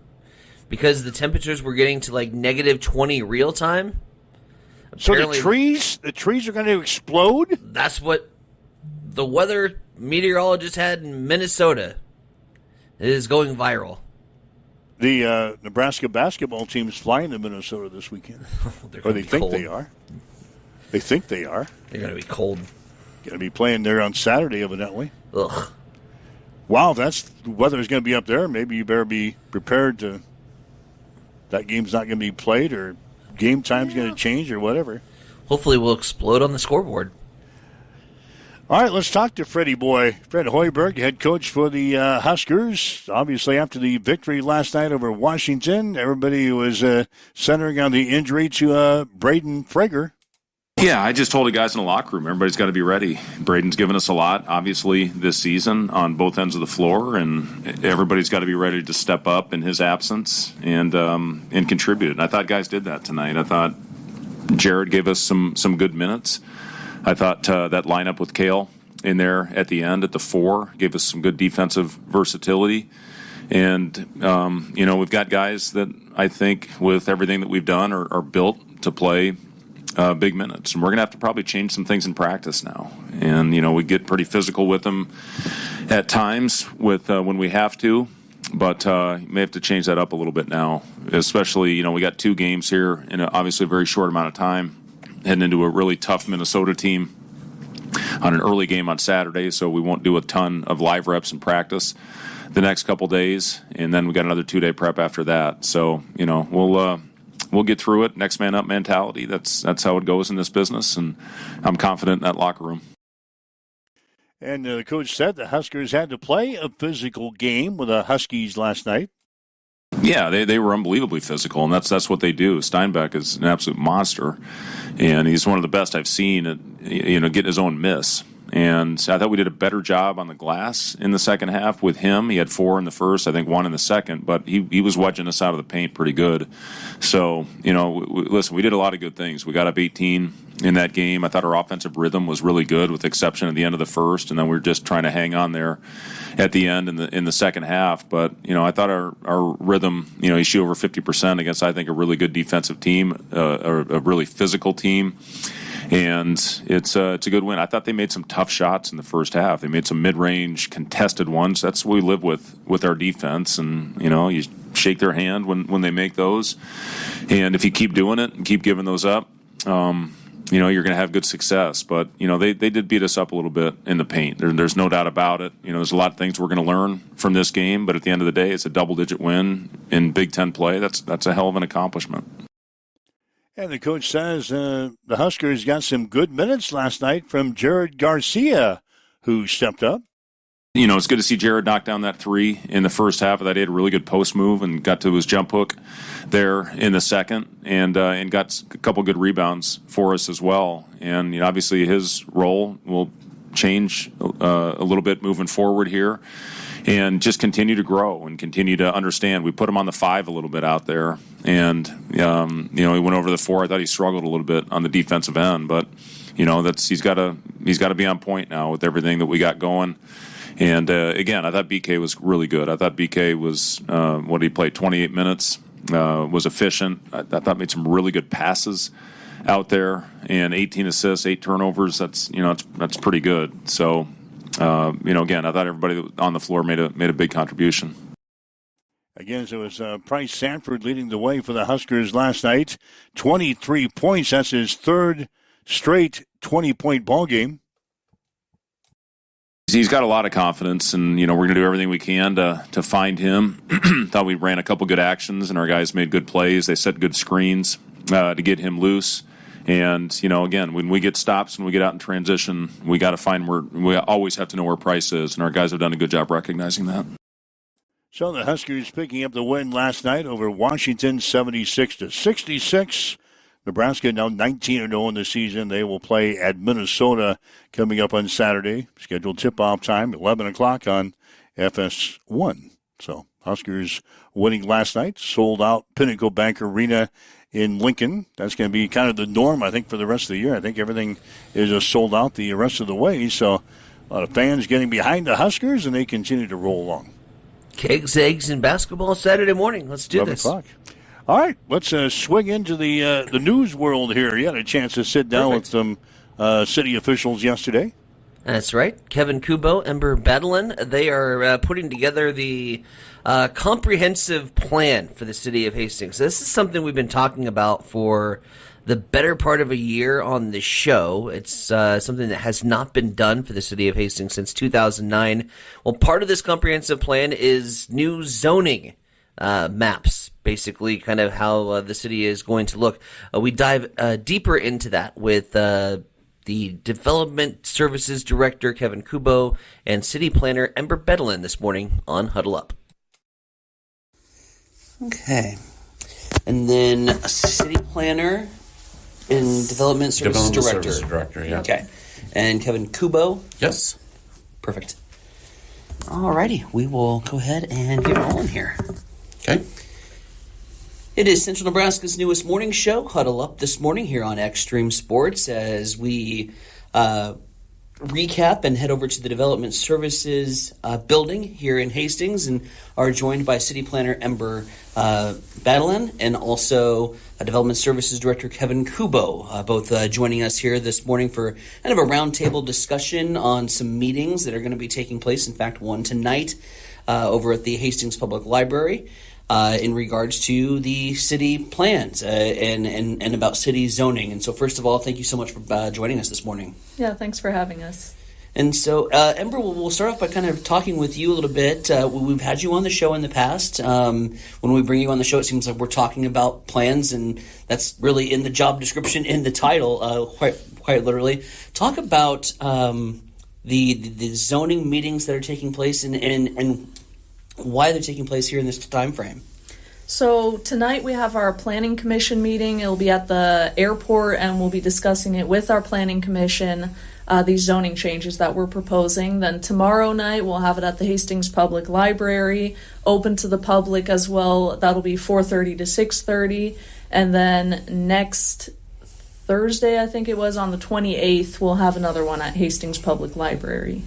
Because the temperatures were getting to negative 20 real time. Apparently, so the trees are going to explode? That's what the weather meteorologist had in Minnesota. It is going viral. The Nebraska basketball team is flying to Minnesota this weekend. Or they think they are. They think they are. They're going to be cold. Going to be playing there on Saturday, evidently. Ugh. Wow, if that's the weather is going to be up there, maybe you better be prepared to... That game's not going to be played, or game time's going to change, or whatever. Hopefully we'll explode on the scoreboard. All right, let's talk to Freddie Boy. Fred Hoiberg, head coach for the Huskers. Obviously, after the victory last night over Washington, everybody was centering on the injury to Braden Frager. Yeah, I just told the guys in the locker room, everybody's got to be ready. Braden's given us a lot, obviously, this season on both ends of the floor, and everybody's got to be ready to step up in his absence and contribute. And I thought guys did that tonight. I thought Jared gave us some good minutes. I thought that lineup with Kale in there at the end at the 4 gave us some good defensive versatility. And, we've got guys that I think with everything that we've done are built to play big minutes. And we're going to have to probably change some things in practice now. And, we get pretty physical with them at times with when we have to. But you may have to change that up a little bit now, especially, we got 2 games here in obviously a very short amount of time, heading into a really tough Minnesota team on an early game on Saturday, so we won't do a ton of live reps in practice the next couple days, and then we got another 2-day prep after that. So, we'll get through it. Next man up mentality. That's how it goes in this business, and I'm confident in that locker room. And the coach said the Huskers had to play a physical game with the Huskies last night. Yeah, they were unbelievably physical, and that's what they do. Steinbeck is an absolute monster, and he's one of the best I've seen at, get his own miss. And I thought we did a better job on the glass in the second half with him. He had 4 in the first, I think 1 in the second, but he was wedging us out of the paint pretty good. So, listen, we did a lot of good things. We got up 18 in that game. I thought our offensive rhythm was really good with the exception of the end of the first, and then we were just trying to hang on there at the end in the second half. But, I thought our rhythm, you shoot over 50% against, I think, a really good defensive team, a really physical team. And it's a good win. I thought they made some tough shots in the first half. They made some mid-range contested ones. That's what we live with our defense. And, you shake their hand when they make those. And if you keep doing it and keep giving those up, you're going to have good success. But, they did beat us up a little bit in the paint. There's no doubt about it. There's a lot of things we're going to learn from this game. But at the end of the day, it's a double-digit win in Big Ten play. That's a hell of an accomplishment. And the coach says the Huskers got some good minutes last night from Jared Garcia, who stepped up. It's good to see Jared knock down that 3 in the first half of that. He had a really good post move and got to his jump hook there in the second and got a couple good rebounds for us as well. And obviously his role will change a little bit moving forward here and just continue to grow and continue to understand. We put him on the 5 a little bit out there, and he went over the 4. I thought he struggled a little bit on the defensive end, but he's got to be on point now with everything that we got going. And again, I thought BK was really good. I thought BK was what did he play? 28 minutes. Was efficient. I thought made some really good passes out there, and 18 assists, 8 turnovers. That's pretty good. So. Again, I thought everybody on the floor made a big contribution. Again, so it was Price Sanford leading the way for the Huskers last night. 23 points. That's his third straight 20-point ball game. He's got a lot of confidence, and we're going to do everything we can to find him. Thought we ran a couple good actions, and our guys made good plays. They set good screens to get him loose. And, again, when we get stops, when we get out in transition, we got to find we always have to know where Price is, and our guys have done a good job recognizing that. So the Huskers picking up the win last night over Washington, 76-66. Nebraska now 19-0 in the season. They will play at Minnesota coming up on Saturday. Scheduled tip-off time, 11 o'clock on FS1. So Huskers winning last night, sold out Pinnacle Bank Arena in Lincoln. That's going to be kind of the norm, I think, for the rest of the year. I think everything is just sold out the rest of the way. So a lot of fans getting behind the Huskers, and they continue to roll along. Cakes, eggs, and basketball Saturday morning. Let's do 11 this. o'clock. All right, let's swing into the news world here. You had a chance to sit down with some city officials yesterday. That's right. Kevin Kubo, Ember Badalin, they are putting together the comprehensive plan for the city of Hastings. This is something we've been talking about for the better part of a year on the show. It's something that has not been done for the city of Hastings since 2009. Well, part of this comprehensive plan is new zoning maps, basically kind of how the city is going to look. We dive deeper into that with the Development Services Director, Kevin Kubo, and City Planner, Ember Bedlin, this morning on Huddle Up. Okay. And then a City Planner and Development Services Director. Yeah. Okay. And Kevin Kubo? Yes. Perfect. Alrighty. We will go ahead and get rolling here. Okay. It is Central Nebraska's newest morning show, Huddle Up, this morning here on Extreme Sports, as we recap and head over to the Development Services building here in Hastings, and are joined by City Planner Ember Badalin and also Development Services Director Kevin Kubo, both joining us here this morning for kind of a roundtable discussion on some meetings that are going to be taking place. In fact, one tonight over at the Hastings Public Library. In regards to the city plans and about city zoning. And so first of all, thank you so much for joining us this morning. Yeah, thanks for having us. And so, Ember, we'll start off by kind of talking with you a little bit. We've had you on the show in the past. When we bring you on the show, it seems like we're talking about plans, and that's really in the job description, in the title, quite literally. Talk about the zoning meetings that are taking place and why they're taking place here in this time frame. So tonight we have our planning commission meeting. It'll be at the airport, and we'll be discussing it with our planning commission, these zoning changes that we're proposing. Then tomorrow night we'll have it at the Hastings Public Library, open to the public as well. That'll be 4:30 to 6:30. And then next Thursday, I think it was, on the 28th, we'll have another one at Hastings Public Library.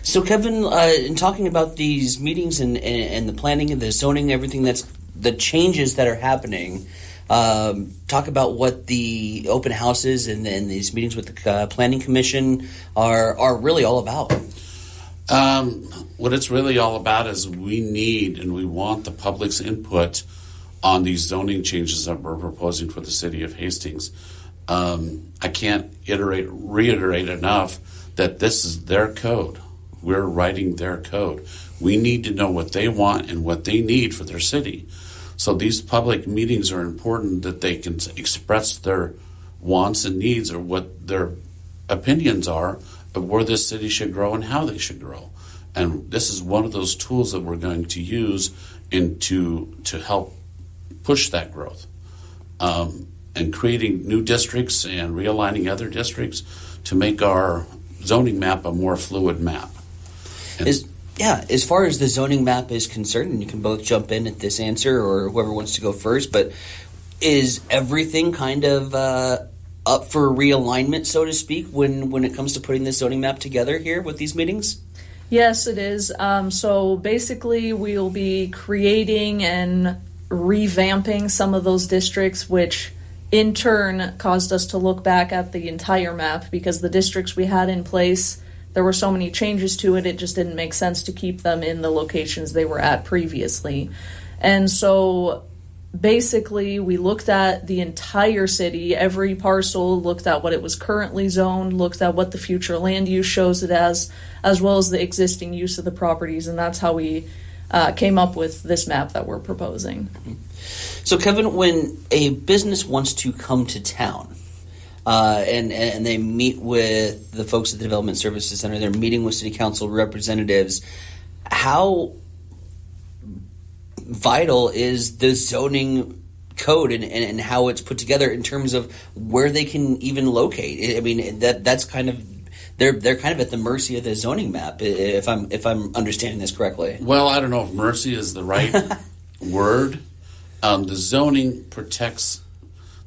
So Kevin, in talking about these meetings and the planning and the zoning, everything that's the changes that are happening, talk about what the open houses and these meetings with the planning commission are really all about. What it's really all about is we need and we want the public's input on these zoning changes that we're proposing for the city of Hastings. I can't reiterate enough that this is their code. We're writing their code. We need to know what they want and what they need for their city. So these public meetings are important that they can express their wants and needs or what their opinions are of where this city should grow and how they should grow. And this is one of those tools that we're going to use to help push that growth. And creating new districts and realigning other districts to make our zoning map a more fluid map. As far as the zoning map is concerned, and you can both jump in at this answer or whoever wants to go first, but is everything kind of up for realignment, so to speak, when it comes to putting this zoning map together here with these meetings? Yes, it is. So basically we'll be creating and revamping some of those districts, which in turn caused us to look back at the entire map, because the districts we had in place, there were so many changes to it, it just didn't make sense to keep them in the locations they were at previously. And so basically we looked at the entire city, every parcel, looked at what it was currently zoned, looked at what the future land use shows it as well as the existing use of the properties, and that's how we came up with this map that we're proposing. So Kevin, when a business wants to come to town, and they meet with the folks at the Development Services Center, they're meeting with City Council representatives, how vital is the zoning code and how it's put together in terms of where they can even locate? I mean, that's kind of they're kind of at the mercy of the zoning map, if I'm understanding this correctly. Well, I don't know if mercy is the right word. The zoning protects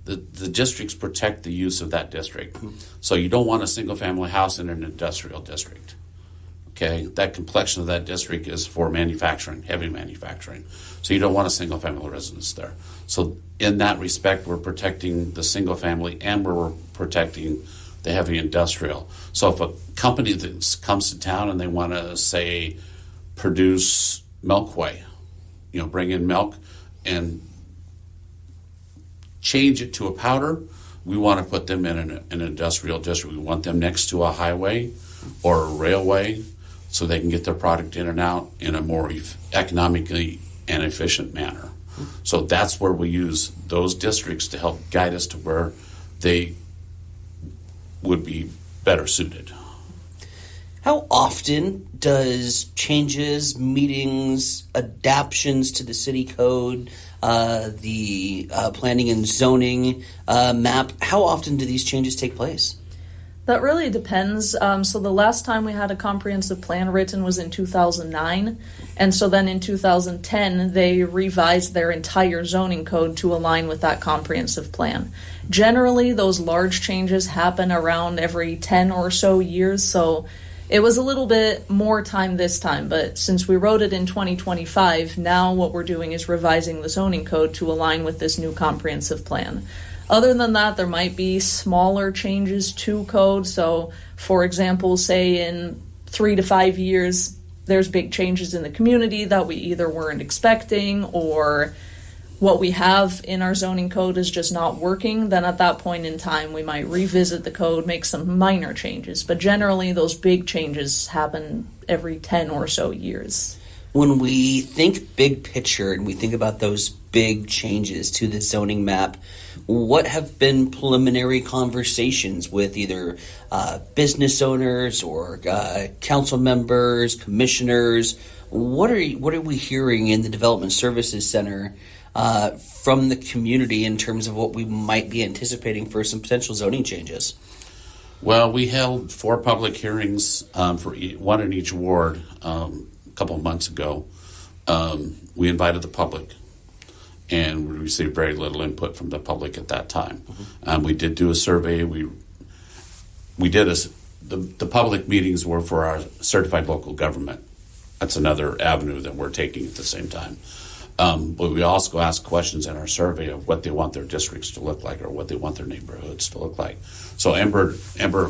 the districts protect the use of that district. So you don't want a single family house in an industrial district. Okay, that complexion of that district is for manufacturing, heavy manufacturing. So you don't want a single family residence there. So in that respect, we're protecting the single family and we're protecting the heavy industrial. So if a company that comes to town and they want to, say, produce milk whey, bring in milk and change it to a powder, we want to put them in an industrial district. We want them next to a highway or a railway so they can get their product in and out in a more economically and efficient manner. So that's where we use those districts to help guide us to where they would be better suited. How often does changes, meetings, adaptions to the city code, the planning and zoning map, how often do these changes take place? That really depends. So the last time we had a comprehensive plan written was in 2009. And so then in 2010, they revised their entire zoning code to align with that comprehensive plan. Generally, those large changes happen around every 10 or so years. So it was a little bit more time this time, but since we wrote it in 2025, now what we're doing is revising the zoning code to align with this new comprehensive plan. Other than that, there might be smaller changes to code. So, for example, say in 3 to 5 years, there's big changes in the community that we either weren't expecting or what we have in our zoning code is just not working, then at that point in time we might revisit the code, make some minor changes. But generally those big changes happen every 10 or so years. When we think big picture and we think about those big changes to the zoning map. What have been preliminary conversations with either business owners or council members, commissioners? What are we hearing in the Development Services Center from the community in terms of what we might be anticipating for some potential zoning changes? Well, we held 4 public hearings for one in each ward a couple of months ago. We invited the public, and we received very little input from the public at that time. We did do a survey. We did the public meetings were for our certified local government. That's another avenue that we're taking at the same time. But we also asked questions in our survey of what they want their districts to look like or what they want their neighborhoods to look like. So Ember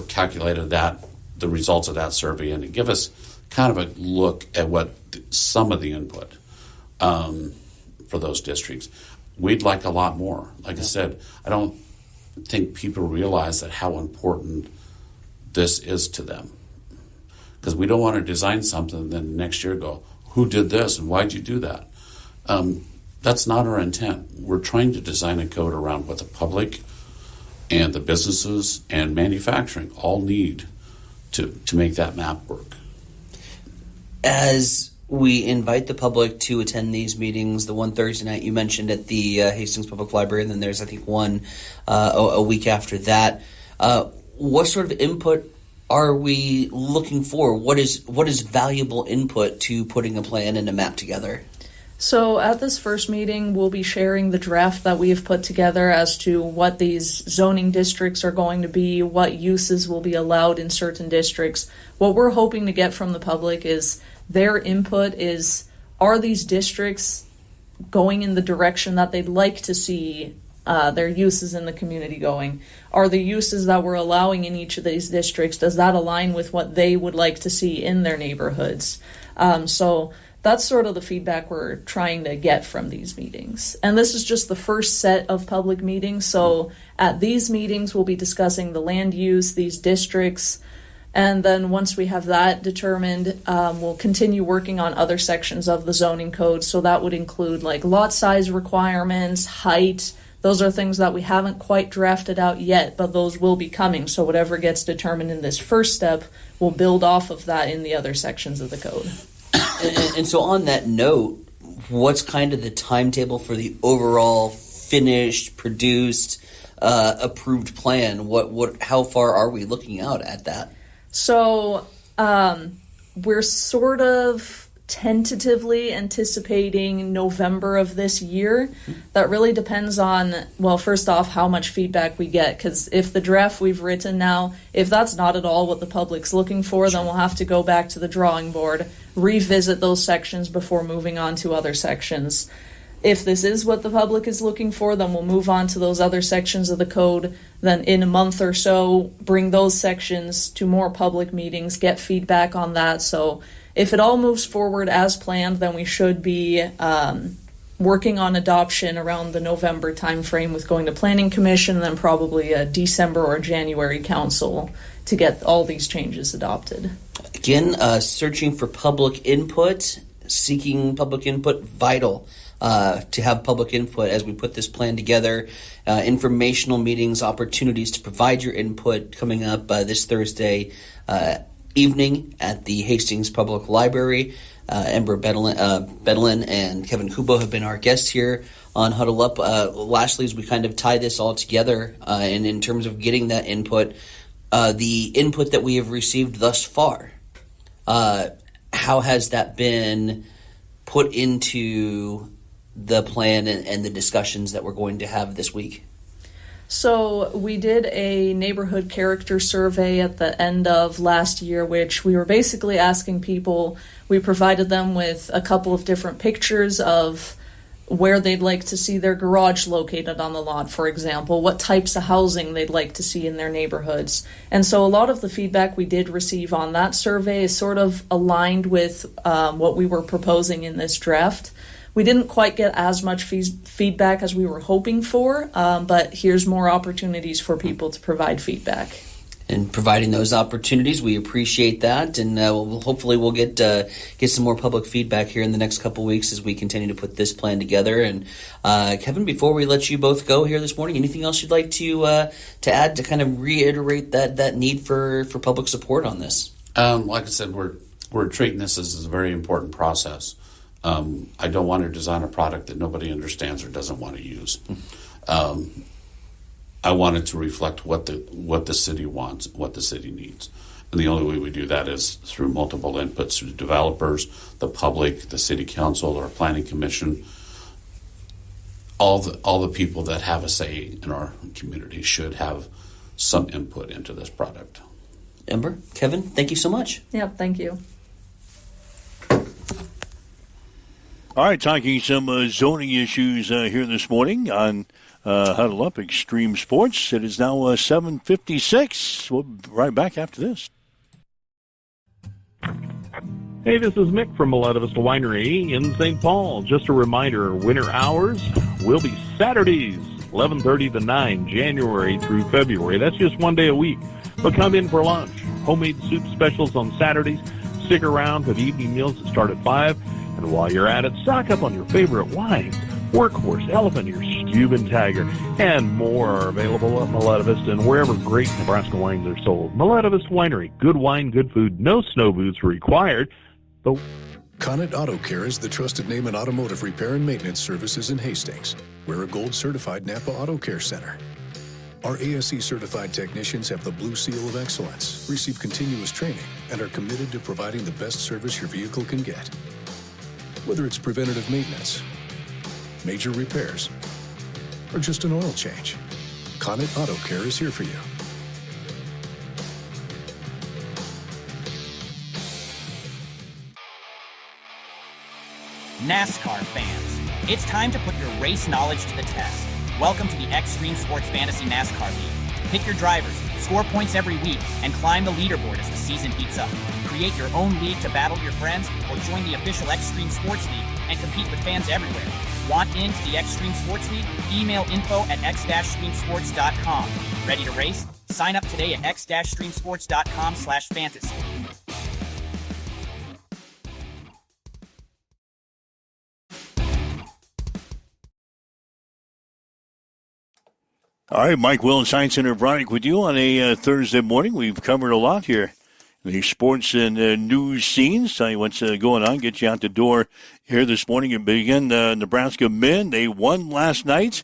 calculated the results of that survey, and it gave us kind of a look at what some of the input for those districts. We'd like a lot more. Like I said, I don't think people realize that how important this is to them. Because we don't want to design something and then next year go, who did this and why'd you do that? That's not our intent. We're trying to design a code around what the public and the businesses and manufacturing all need to make that map work. As we invite the public to attend these meetings, the one Thursday night you mentioned at the Hastings Public Library, and then there's, I think, one a week after that. What sort of input are we looking for? What is valuable input to putting a plan and a map together? So at this first meeting, we'll be sharing the draft that we have put together as to what these zoning districts are going to be, what uses will be allowed in certain districts. What we're hoping to get from the public is their input is, are these districts going in the direction that they'd like to see their uses in the community going? Are the uses that we're allowing in each of these districts, does that align with what they would like to see in their neighborhoods? So that's sort of the feedback we're trying to get from these meetings. And this is just the first set of public meetings. So at these meetings, we'll be discussing the land use, these districts, and then once we have that determined, we'll continue working on other sections of the zoning code. So that would include like lot size requirements, height. Those are things that we haven't quite drafted out yet, but those will be coming. So whatever gets determined in this first step, we'll build off of that in the other sections of the code. And so on that note, what's kind of the timetable for the overall finished, produced, approved plan? How far are we looking out at that? So we're sort of tentatively anticipating November of this year. That really depends on, well, first off, how much feedback we get, because if the draft we've written now, if that's not at all what the public's looking for, then we'll have to go back to the drawing board, revisit those sections before moving on to other sections. If this is what the public is looking for, then we'll move on to those other sections of the code. Then in a month or so, bring those sections to more public meetings, get feedback on that. So if it all moves forward as planned, then we should be working on adoption around the November timeframe with going to Planning Commission, and then probably a December or January council to get all these changes adopted. Again, searching for public input, seeking public input, vital. To have public input as we put this plan together. Informational meetings, opportunities to provide your input coming up this Thursday evening at the Hastings Public Library. Ember Bedlin and Kevin Kubo have been our guests here on Huddle Up. Lastly, as we kind of tie this all together, and in terms of getting that input, the input that we have received thus far, how has that been put into the plan and the discussions that we're going to have this week? So we did a neighborhood character survey at the end of last year, which we were basically asking people, we provided them with a couple of different pictures of where they'd like to see their garage located on the lot, for example, what types of housing they'd like to see in their neighborhoods. And so a lot of the feedback we did receive on that survey is sort of aligned with what we were proposing in this draft. We didn't quite get as much feedback as we were hoping for, but here's more opportunities for people to provide feedback. and providing those opportunities. We appreciate that, and hopefully we'll get some more public feedback here in the next couple weeks as we continue to put this plan together. And Kevin, before we let you both go here this morning, anything else you'd like to add to kind of reiterate that need for public support on this? Like I said, we're treating this as a very important process. I don't want to design a product that nobody understands or doesn't want to use. I want it to reflect what the city wants, what the city needs. And the only way we do that is through multiple inputs through developers, the public, the city council, or planning commission. All the people that have a say in our community should have some input into this product. Ember, Kevin, thank you so much. Yep, thank you. All right, talking some zoning issues here this morning on Huddle Up Extreme Sports. It is now 7:56. We'll be right back after this. Hey, this is Mick from Miletta Vista Winery in St. Paul. Just a reminder, winter hours will be Saturdays, 11:30 to 9, January through February. That's just one day a week. But come in for lunch. Homemade soup specials on Saturdays. Stick around for the evening meals that start at 5. And while you're at it, stock up on your favorite wines. Workhorse, Elephant Ear, Steuben Tiger, and more are available at Miletta Vista and wherever great Nebraska wines are sold. Miletta Vista Winery, good wine, good food, no snow boots required. Connet Auto Care is the trusted name in automotive repair and maintenance services in Hastings. We're a gold-certified Napa Auto Care Center. Our ASE-certified technicians have the Blue Seal of Excellence, receive continuous training, and are committed to providing the best service your vehicle can get. Whether it's preventative maintenance, major repairs, or just an oil change, Connet Auto Care is here for you. NASCAR fans, it's time to put your race knowledge to the test. Welcome to the Extreme Sports Fantasy NASCAR League. Pick your drivers, score points every week, and climb the leaderboard as the season heats up. Create your own league to battle your friends, or join the official Extreme Sports League and compete with fans everywhere. Want into the Extreme Sports League? Email info@x-streamsports.com. Ready to race? Sign up today at x-streamsports.com/fantasy. All right, Mike Will and Science Center Bronick with you on a Thursday morning. We've covered a lot here. The sports and news scenes, tell you what's going on, get you out the door here this morning and begin the Nebraska men. They won last night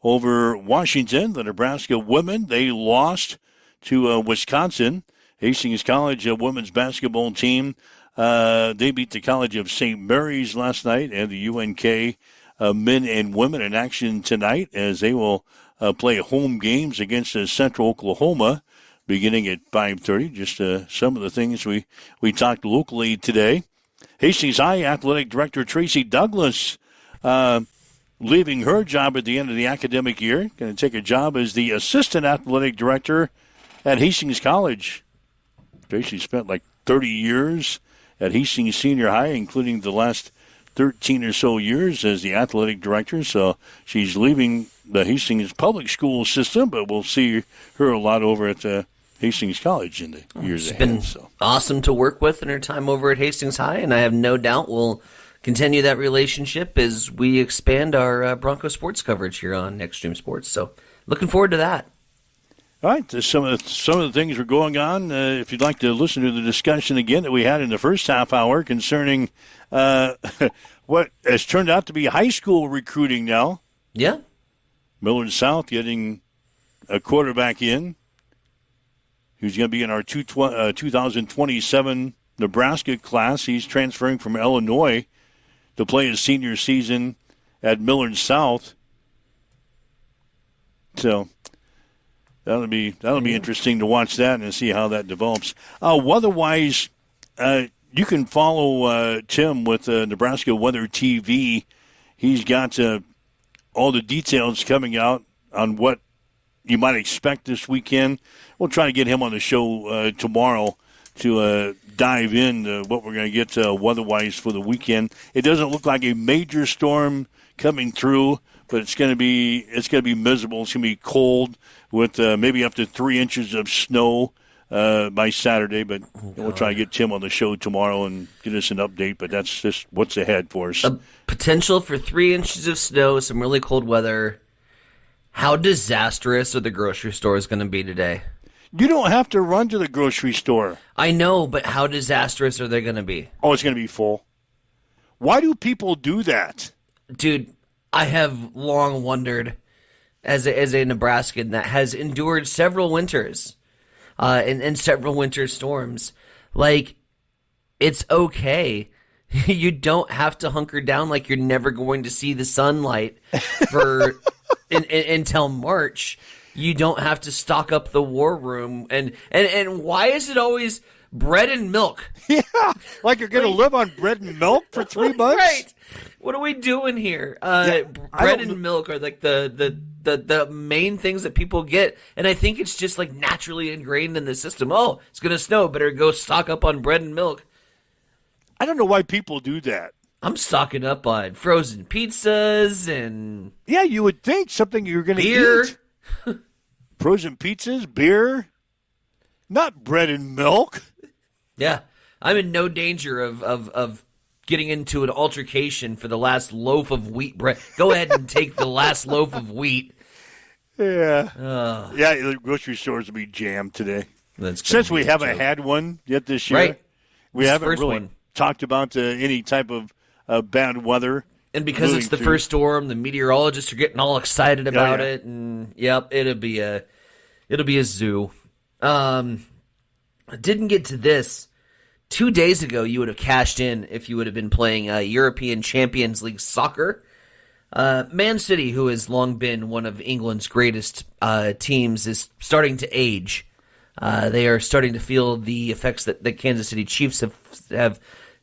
over Washington. The Nebraska women, they lost to Wisconsin. Hastings College women's basketball team, they beat the College of St. Mary's last night, and the UNK men and women in action tonight as they will play home games against Central Oklahoma beginning at 5:30. Just some of the things we talked locally today. Hastings High Athletic Director Tracy Douglas leaving her job at the end of the academic year. Going to take a job as the Assistant Athletic Director at Hastings College. Tracy spent like 30 years at Hastings Senior High, including the last 13 or so years as the athletic director. So she's leaving the Hastings public school system, but we'll see her a lot over at Hastings College in the years ahead. It's been awesome to work with in her time over at Hastings High, and I have no doubt we'll continue that relationship as we expand our Bronco sports coverage here on Extreme Sports. So looking forward to that. All right, some of the things are going on. If you'd like to listen to the discussion again that we had in the first half hour concerning what has turned out to be high school recruiting now. Yeah. Millard South getting a quarterback in who's going to be in our 2027 Nebraska class. He's transferring from Illinois to play his senior season at Millard South. So that'll be interesting to watch that and see how that develops. Weather-wise, you can follow Tim with Nebraska Weather TV. He's got all the details coming out on what you might expect this weekend. We'll try to get him on the show tomorrow to dive into what we're going to get weather-wise for the weekend. It doesn't look like a major storm coming through, but it's going to be miserable. It's going to be cold with maybe up to 3 inches of snow by Saturday. But we'll try to get Tim on the show tomorrow and get us an update. But that's just what's ahead for us. A potential for 3 inches of snow, some really cold weather. How disastrous are the grocery stores going to be today? You don't have to run to the grocery store. I know, but how disastrous are they going to be? Oh, it's going to be full. Why do people do that? Dude, I have long wondered, as a Nebraskan that has endured several winters and several winter storms, like, it's okay. You don't have to hunker down like you're never going to see the sunlight for until March. You don't have to stock up the war room. And why is it always bread and milk? Yeah, like you're going to live on bread and milk for 3 months? Right. What are we doing here? Bread and milk are like the main things that people get. And I think it's just like naturally ingrained in the system. Oh, it's going to snow. Better go stock up on bread and milk. I don't know why people do that. I'm stocking up on frozen pizzas and... Yeah, you would think something you're going to eat. Frozen pizzas, beer, not bread and milk. Yeah, I'm in no danger of getting into an altercation for the last loaf of wheat bread. Go ahead and take the last loaf of wheat. Yeah. Yeah, the grocery stores will be jammed today. Since we haven't had one yet this year, right. We haven't really talked about any type of bad weather. And because it's the first storm, the meteorologists are getting all excited about it, and yep, it'll be a zoo. I didn't get to this. 2 days ago, you would have cashed in if you would have been playing European Champions League soccer. Man City, who has long been one of England's greatest teams, is starting to age. They are starting to feel the effects that the Kansas City Chiefs have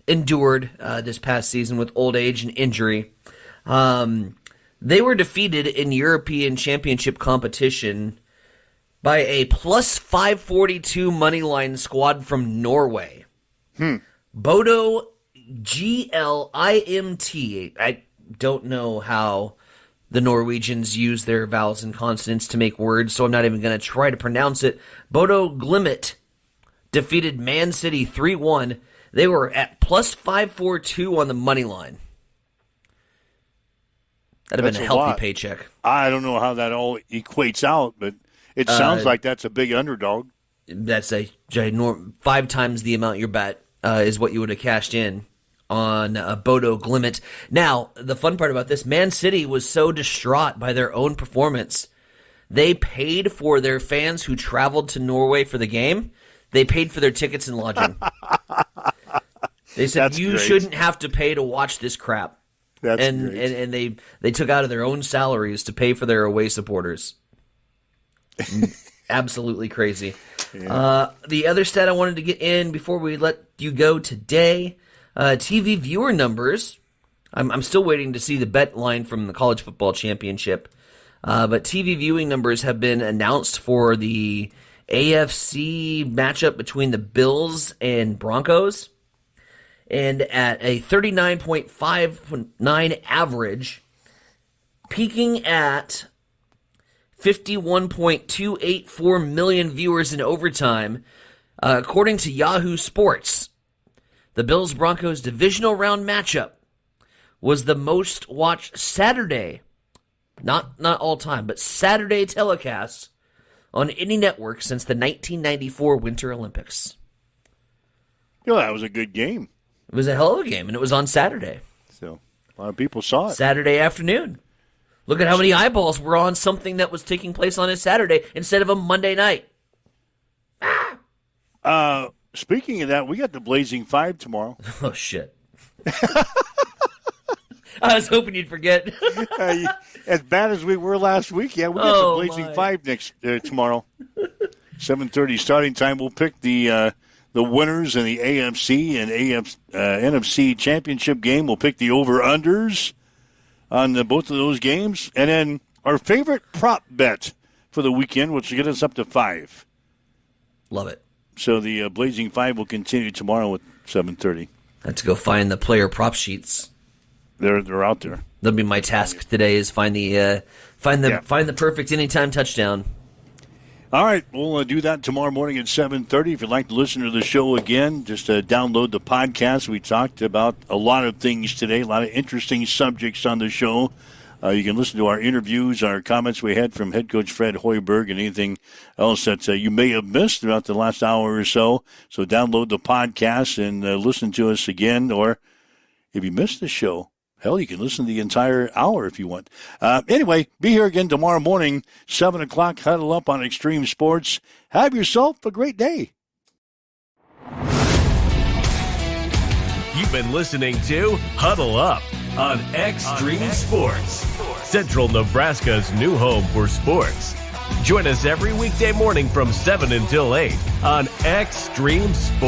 endured this past season with old age and injury. They were defeated in European Championship competition by a plus 542 moneyline squad from Norway. Bodo Glimt. I don't know how the Norwegians use their vowels and consonants to make words, so I'm not even going to try to pronounce it. Bodo Glimt defeated Man City 3-1. They were at plus 542 on the money line. That'd have been a healthy paycheck. I don't know how that all equates out, but it sounds like that's a big underdog. That's a 5 times the amount your bet is what you would have cashed in on Bodo Glimt. Now, the fun part about this, Man City was so distraught by their own performance, they paid for their fans who traveled to Norway for the game. They paid for their tickets and lodging. They said, you shouldn't have to pay to watch this crap. That's and great. And they took out of their own salaries to pay for their away supporters. Absolutely crazy. Yeah. The other stat I wanted to get in before we let you go today, TV viewer numbers. I'm still waiting to see the bet line from the College Football Championship. But TV viewing numbers have been announced for the AFC matchup between the Bills and Broncos. And at a 39.59 average, peaking at 51.284 million viewers in overtime, according to Yahoo Sports. The Bills-Broncos divisional round matchup was the most watched Saturday, not all time, but Saturday telecast on any network since the 1994 Winter Olympics. Yeah, that was a good game. It was a hell of a game, and it was on Saturday. So a lot of people saw it. Saturday afternoon. Look at how many eyeballs were on something that was taking place on a Saturday instead of a Monday night. Speaking of that, we got the Blazing Five tomorrow. Oh, shit. I was hoping you'd forget. As bad as we were last week, yeah, we got the Blazing Five tomorrow. 7:30 starting time. We'll pick the winners in the AFC and NFC championship game. We'll pick the over-unders on both of those games. And then our favorite prop bet for the weekend, which will get us up to 5. Love it. So the Blazing Five will continue tomorrow at 7:30. Let's go find the player prop sheets. they're out there. That'll be my task today: is find the perfect anytime touchdown. All right, we'll do that tomorrow morning at 7:30. If you'd like to listen to the show again, just download the podcast. We talked about a lot of things today, a lot of interesting subjects on the show. You can listen to our interviews, our comments we had from head coach Fred Hoiberg, and anything else that you may have missed throughout the last hour or so. So download the podcast and listen to us again. Or if you missed the show, hell, you can listen to the entire hour if you want. Anyway, be here again tomorrow morning, 7 o'clock. Huddle up on Extreme Sports. Have yourself a great day. You've been listening to Huddle Up on Extreme Sports, Central Nebraska's new home for sports. Join us every weekday morning from 7 until 8 on Extreme Sports.